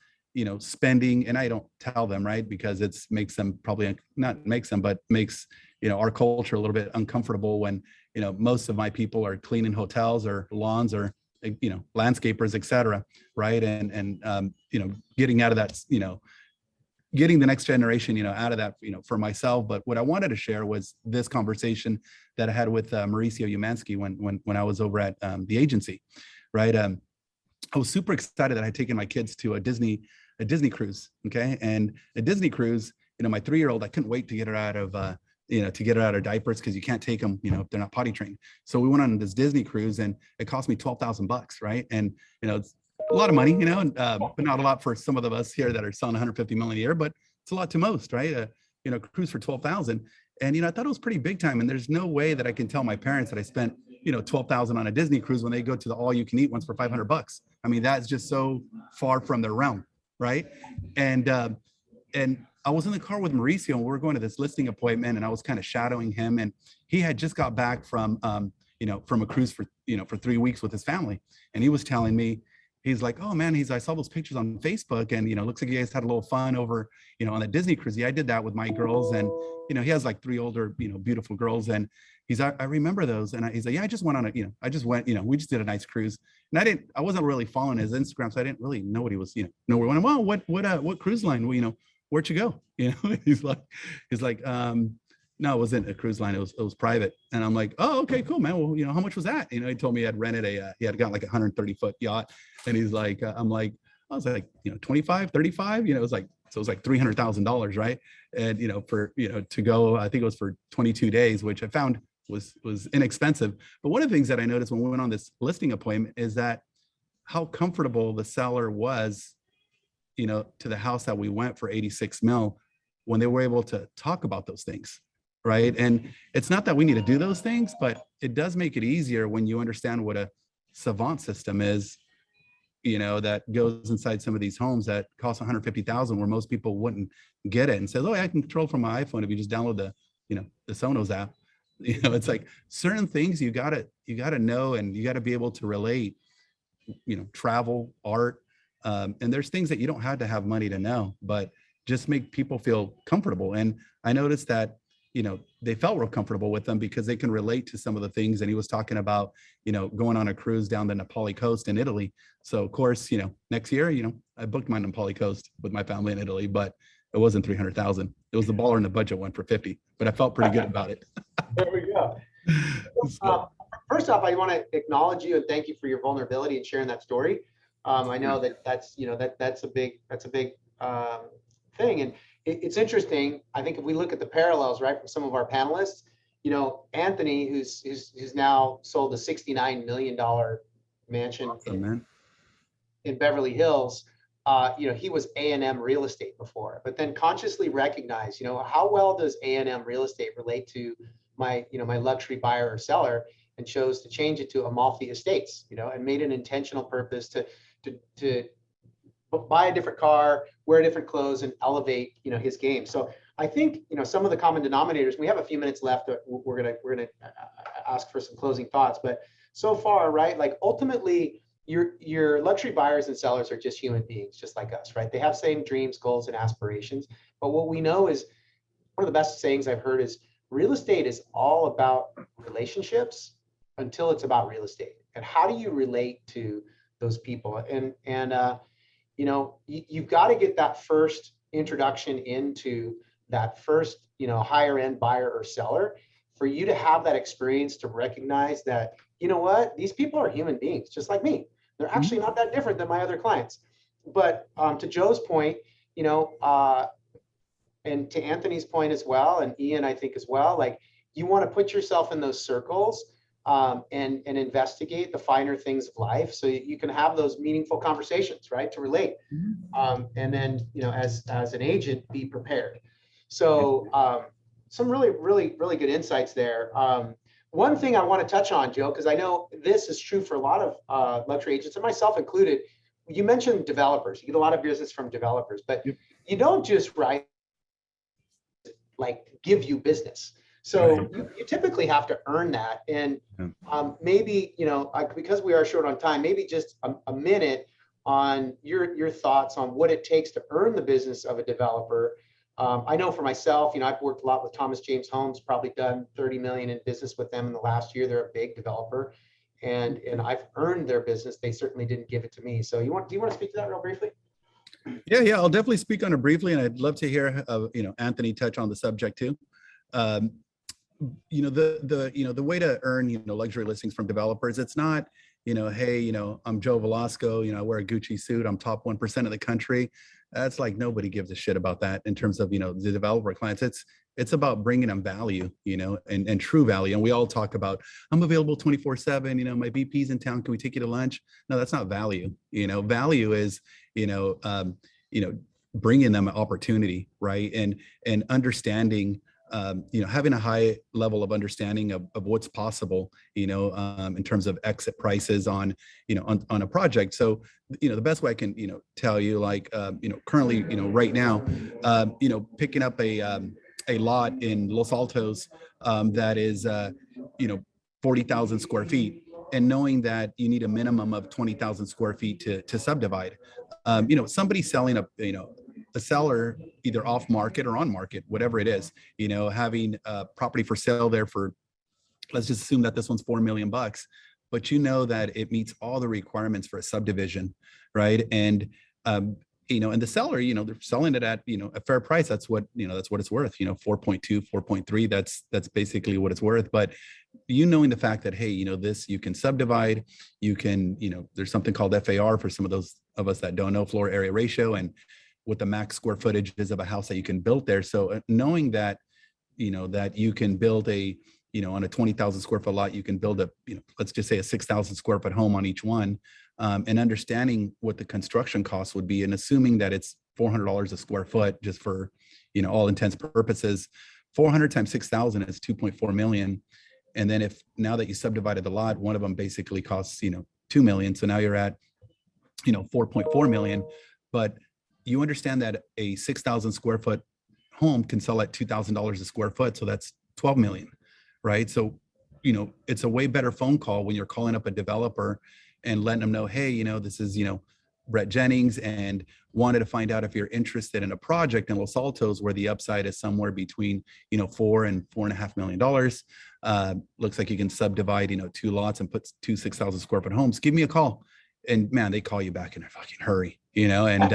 spending, and I don't tell them, right? Because makes them probably not makes them, but makes, our culture a little bit uncomfortable when, most of my people are cleaning hotels or lawns or, landscapers, et cetera. Right. And getting out of that, getting the next generation, out of that, for myself. But what I wanted to share was this conversation that I had with Mauricio Umansky when I was over at the agency, right? I was super excited that I had taken my kids to a Disney cruise. Okay. And a Disney cruise, my 3-year-old, I couldn't wait to get her out of, to get her out of diapers, because you can't take them, if they're not potty trained. So we went on this Disney cruise, and it cost me $12,000, right? And, it's a lot of money, but not a lot for some of us here that are selling 150 million a year, but it's a lot to most, right? Cruise for 12,000. And, I thought it was pretty big time. And there's no way that I can tell my parents that I spent, 12,000 on a Disney cruise when they go to the all you can eat ones for $500. I mean, that's just so far from their realm. Right. And I was in the car with Mauricio, and we were going to this listing appointment, and I was kind of shadowing him, and he had just got back from a cruise for 3 weeks with his family. And he was telling me, he's like, oh man, I saw those pictures on Facebook, and, looks like you guys had a little fun over, on the Disney cruise. Yeah, I did that with my girls. And, he has like 3 older, beautiful girls. And he's like, I remember those. And he's like, yeah, I just went on we just did a nice cruise. And I wasn't really following his Instagram, so I didn't really know what he was, know where he went. Well, what cruise line, where'd you go? You know, he's like, no, it wasn't a cruise line. It was private. And I'm like, oh, okay, cool, man. Well, you know, how much was that? You know, he told me he had rented he had gotten like a 130-foot yacht. And he's like, I was like, you know, 25, 35, you know, it was like $300,000, right? And, you know, for, you know, to go, I think it was for 22 days, which I found was inexpensive. But one of the things that I noticed when we went on this listing appointment is that how comfortable the seller was, you know, to the house that we went for 86 mil when they were able to talk about those things. Right. And it's not that we need to do those things, but it does make it easier when you understand what a savant system is, you know, that goes inside some of these homes that cost 150,000, where most people wouldn't get it, and says, oh, I can control from my iPhone if you just download the, you know, the Sonos app. You know, it's like certain things you gotta know, and you gotta be able to relate, you know, travel, art. And there's things that you don't have to have money to know, but just make people feel comfortable. And I noticed that, you know, they felt real comfortable with them because they can relate to some of the things. And he was talking about, you know, going on a cruise down the Napoli coast in Italy. So of course, you know, next year, you know, I booked my Napoli coast with my family in Italy, but it wasn't 300,000. It was the baller in the budget one for 50, but I felt pretty good about it. There we go. First off, I want to acknowledge you and thank you for your vulnerability and sharing that story. I know that's, you know, that's a big thing. And it's interesting. I think if we look at the parallels, right, from some of our panelists, you know, Anthony, who's now sold a $69 million mansion in Beverly Hills, you know, he was A&M real estate before, but then consciously recognized, you know, how well does A&M real estate relate to my, you know, my luxury buyer or seller, and chose to change it to Amalfi Estates, you know, and made an intentional purpose to buy a different car, wear different clothes, and elevate, you know, his game. So I think, you know, some of the common denominators, we have a few minutes left. We're gonna ask for some closing thoughts, but so far, right, like ultimately your luxury buyers and sellers are just human beings, just like us, right? They have same dreams, goals, and aspirations. But what we know is, one of the best sayings I've heard is, real estate is all about relationships until it's about real estate. And how do you relate to those people? And you know, you've got to get that first introduction into that first, you know, higher end buyer or seller, for you to have that experience to recognize that, you know what, these people are human beings just like me. They're actually not that different than my other clients. But to Joe's point, you know, and to Anthony's point as well, and Ian, I think as well, like, you want to put yourself in those circles and investigate the finer things of life, so you can have those meaningful conversations, right, to relate. And then, you know, as an agent, be prepared. So some really good insights there. One thing I want to touch on, Joe, because I know this is true for a lot of luxury agents, and myself included. You mentioned developers. You get a lot of business from developers, but you don't just give you business. So you typically have to earn that. And maybe, you know, because we are short on time, maybe just a minute on your thoughts on what it takes to earn the business of a developer. I know for myself, you know, I've worked a lot with Thomas James Homes, probably done 30 million in business with them in the last year. They're a big developer, and I've earned their business. They certainly didn't give it to me. So do you want to speak to that real briefly? Yeah, I'll definitely speak on it briefly, and I'd love to hear, you know, Anthony touch on the subject too. You know, the way to earn, you know, luxury listings from developers, it's not, you know, hey, you know, I'm Joe Valasco, you know, I wear a Gucci suit, I'm top 1% of the country. That's like, nobody gives a shit about that in terms of, you know, the developer clients. It's about bringing them value, you know, and true value. And we all talk about, I'm available 24/7, you know, my VP's in town, can we take you to lunch? No, that's not value. You know, value is, you know, bringing them an opportunity, right? And understanding, you know, having a high level of understanding of what's possible, you know, in terms of exit prices on, you know, on a project. So, you know, the best way I can, you know, tell you, like, you know, currently, you know, right now, you know, picking up a lot in Los Altos that is, you know, 40,000 square feet, and knowing that you need a minimum of 20,000 square feet to subdivide. You know, somebody selling a seller either off market or on market, whatever it is, you know, having a property for sale there for, let's just assume that this one's $4 million, but you know that it meets all the requirements for a subdivision, right? And and the seller, they're selling it at, a fair price. That's what, that's what it's worth, 4.2, 4.3, that's basically what it's worth. But knowing the fact that, hey, this, you can subdivide, you can, there's something called FAR for some of those of us that don't know, floor area ratio, and what the max square footage is of a house that you can build there. So knowing that, that you can build a, on a 20,000 square foot lot, you can build a, let's just say a 6,000 square foot home on each one, and understanding what the construction costs would be, and assuming that it's $400 a square foot, just for, all intents purposes, 400 times 6,000 is 2.4 million. And then now that you subdivided the lot, one of them basically costs, 2 million. So now you're at, 4.4 million. But you understand that a 6,000 square foot home can sell at $2,000 a square foot. So that's 12 million, right? So, it's a way better phone call when you're calling up a developer and letting them know, hey, this is, Brett Jennings, and wanted to find out if you're interested in a project in Los Altos where the upside is somewhere between, $4 and $4.5 million. Looks like you can subdivide, 2 lots and put 2 6,000 square foot homes. Give me a call. And man, they call you back in a fucking hurry, and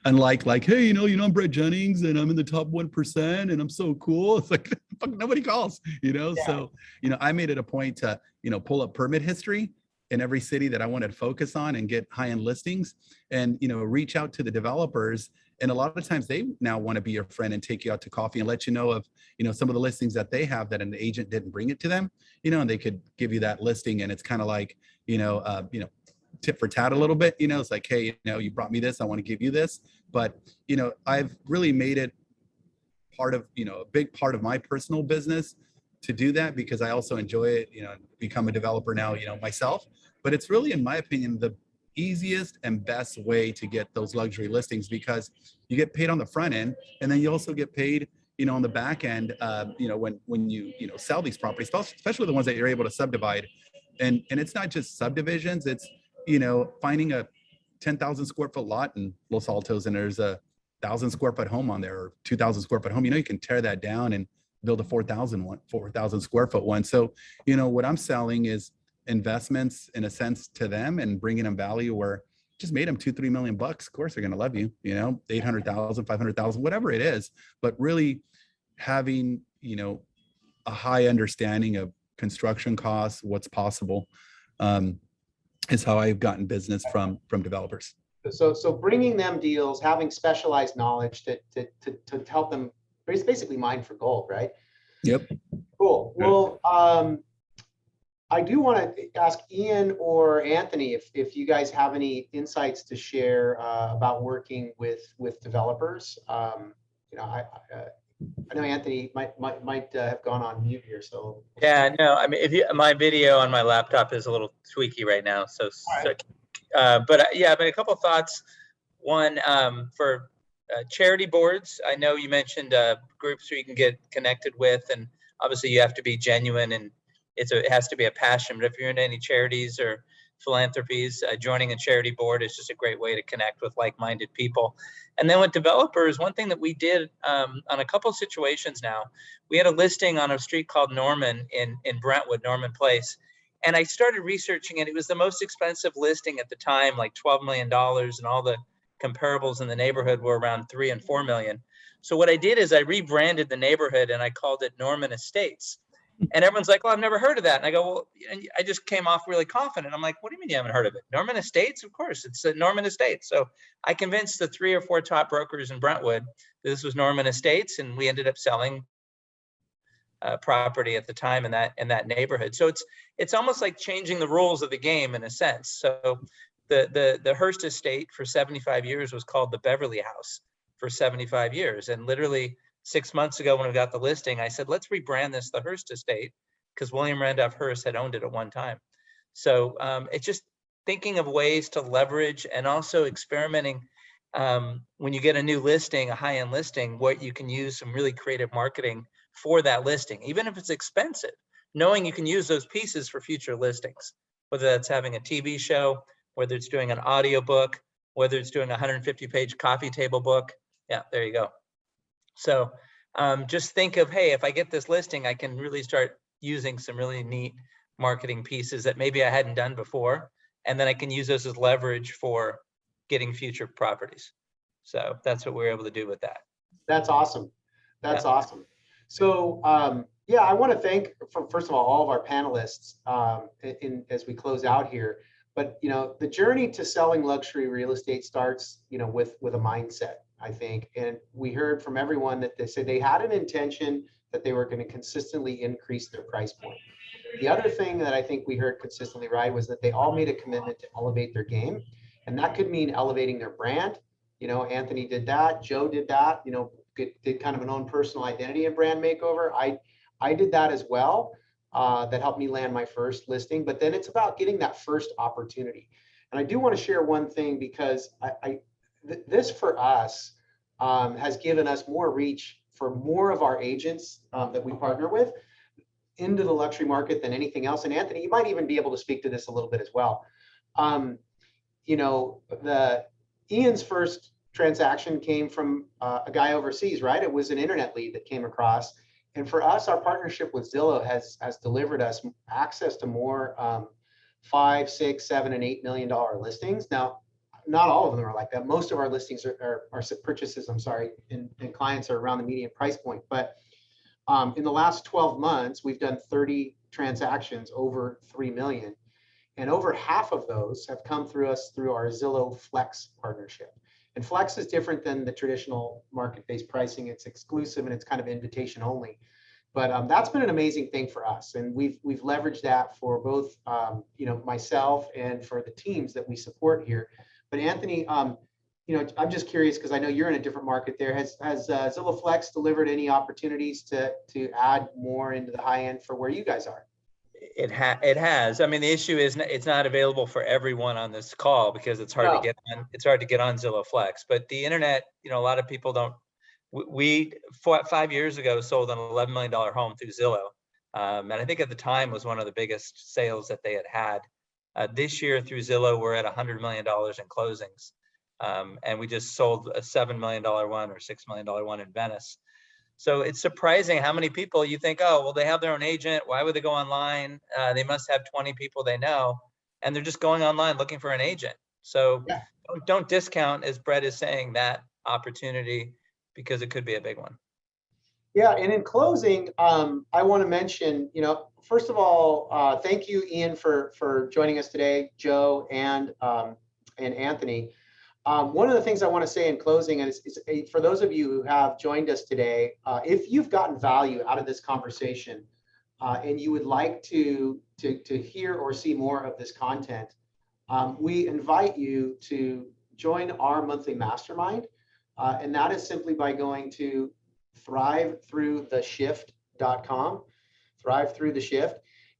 unlike like, hey, I'm Brett Jennings and I'm in the top 1% and I'm so cool. It's like, fuck, nobody calls, Yeah. So, I made it a point to, pull up permit history in every city that I wanted to focus on and get high-end listings, and, reach out to the developers. And a lot of times they now want to be your friend and take you out to coffee and let you know of, some of the listings that they have that an agent didn't bring it to them, and they could give you that listing. And it's kind of like, tit for tat a little bit, it's like, hey, you brought me this, I want to give you this. But, I've really made it part of, a big part of my personal business to do that, because I also enjoy it, become a developer now, myself. But it's really, in my opinion, the easiest and best way to get those luxury listings, because you get paid on the front end, and then you also get paid, on the back end, when you, sell these properties, especially the ones that you're able to subdivide. And it's not just subdivisions, it's, finding a 10,000 square foot lot in Los Altos and there's a 1,000 square foot home on there, or 2,000 square foot home, you can tear that down and build a 4,000 square foot one. So, what I'm selling is investments in a sense to them, and bringing them value where just made them $2-3 million bucks. Of course, they're going to love you, 800,000, 500,000, whatever it is, but really having, a high understanding of construction costs, what's possible, is how I've gotten business from developers. So bringing them deals, having specialized knowledge to help them, it's basically mine for gold, right? Yep. Cool. Well, I do want to ask Ian or Anthony if you guys have any insights to share about working with developers. I know Anthony might have gone on mute here, so. Yeah, no, I mean, my video on my laptop is a little tweaky right now, so. Right. Yeah, but a couple of thoughts. One, for charity boards, I know you mentioned groups where you can get connected with, and obviously you have to be genuine, and it has to be a passion. But if you're into any charities or philanthropies, joining a charity board is just a great way to connect with like-minded people. And then with developers, one thing that we did on a couple of situations now, we had a listing on a street called Norman in Brentwood, Norman Place. And I started researching it. It was the most expensive listing at the time, like $12 million, and all the comparables in the neighborhood were around 3 and 4 million. So what I did is I rebranded the neighborhood and I called it Norman Estates. And everyone's like, well, I've never heard of that. And I go, well, and I just came off really confident. I'm like, what do you mean you haven't heard of it? Norman Estates? Of course, it's Norman Estates. So I convinced the 3 or 4 top brokers in Brentwood that this was Norman Estates, and we ended up selling property at the time in that neighborhood. So it's almost like changing the rules of the game in a sense. So the Hearst Estate for 75 years was called the Beverly House for 75 years. And literally 6 months ago when we got the listing, I said, let's rebrand this the Hearst Estate, because William Randolph Hearst had owned it at one time. So it's just thinking of ways to leverage, and also experimenting when you get a new listing, a high-end listing, what you can use some really creative marketing for that listing, even if it's expensive, knowing you can use those pieces for future listings, whether that's having a TV show, whether it's doing an audio book, whether it's doing a 150-page coffee table book. Yeah, there you go. So just think of, hey, if I get this listing, I can really start using some really neat marketing pieces that maybe I hadn't done before. And then I can use those as leverage for getting future properties. So that's what we're able to do with that. That's awesome. That's awesome. So yeah, I want to thank, first of all of our panelists as we close out here. But the journey to selling luxury real estate starts with a mindset, I think. And we heard from everyone that they said they had an intention that they were going to consistently increase their price point. The other thing that I think we heard consistently, right, was that they all made a commitment to elevate their game. And that could mean elevating their brand. Anthony did that. Joe did that, did kind of an own personal identity and brand makeover. I did that as well. That helped me land my first listing. But then it's about getting that first opportunity. And I do want to share one thing, because this for us has given us more reach for more of our agents that we partner with into the luxury market than anything else. And Anthony, you might even be able to speak to this a little bit as well. Ian's first transaction came from a guy overseas, right? It was an internet lead that came across. And for us, our partnership with Zillow has delivered us access to more $5, $6, $7, and $8 million listings. Now, not all of them are like that. Most of our listings are purchases, and clients are around the median price point. But in the last 12 months, we've done 30 transactions over 3 million. And over half of those have come through us through our Zillow Flex partnership. And Flex is different than the traditional market-based pricing. It's exclusive and it's kind of invitation only. But that's been an amazing thing for us. And we've leveraged that for both myself and for the teams that we support here. But Anthony, I'm just curious, because I know you're in a different market there. Has Zillow Flex delivered any opportunities to add more into the high end for where you guys are? It has. I mean, the issue is it's not available for everyone on this call because it's hard to get on. It's hard to get on Zillow Flex. But the internet, a lot of people don't. We 5 years ago sold an $11 million home through Zillow, and I think at the time was one of the biggest sales that they had. This year through Zillow, we're at $100 million in closings, and we just sold a $7 million one or $6 million one in Venice. So it's surprising how many people you think, oh, well, they have their own agent. Why would they go online? They must have 20 people they know, and they're just going online looking for an agent. So don't discount, as Brett is saying, that opportunity, because it could be a big one. Yeah, and in closing, I want to mention, first of all, thank you, Ian, for joining us today, Joe and Anthony. One of the things I want to say in closing is for those of you who have joined us today, if you've gotten value out of this conversation and you would like to hear or see more of this content, we invite you to join our monthly mastermind. And that is simply by going to thrivethroughtheshift.com, Thrive Through the Shift.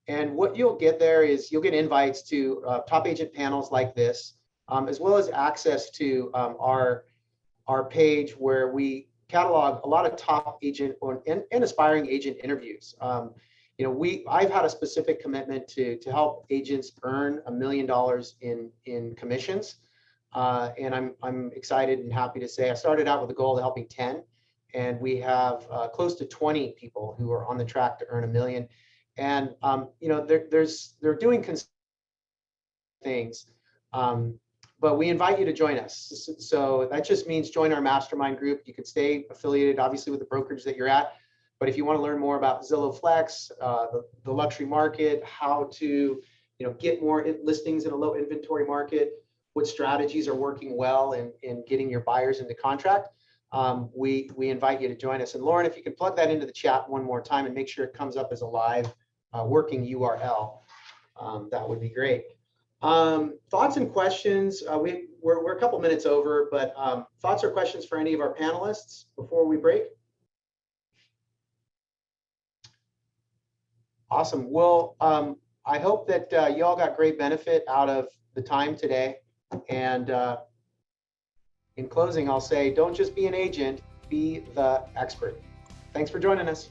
And what you'll get there is you'll get invites to top agent panels like this, as well as access to our page where we catalog a lot of top agent and aspiring agent interviews. I've had a specific commitment to help agents earn $1 million in commissions. And I'm excited and happy to say I started out with a goal of helping 10, and we have close to 20 people who are on the track to earn $1 million. And they're doing things, but we invite you to join us. So that just means join our mastermind group. You could stay affiliated, obviously, with the brokerage that you're at. But if you want to learn more about Zillow Flex, the luxury market, how to get more listings in a low inventory market, what strategies are working well in getting your buyers into contract, we invite you to join us. And Lauren, if you can plug that into the chat one more time and make sure it comes up as a live working URL, that would be great. Thoughts and questions? We're a couple minutes over, but thoughts or questions for any of our panelists before we break? Awesome. Well, I hope that you all got great benefit out of the time today. And in closing, I'll say, don't just be an agent, be the expert. Thanks for joining us.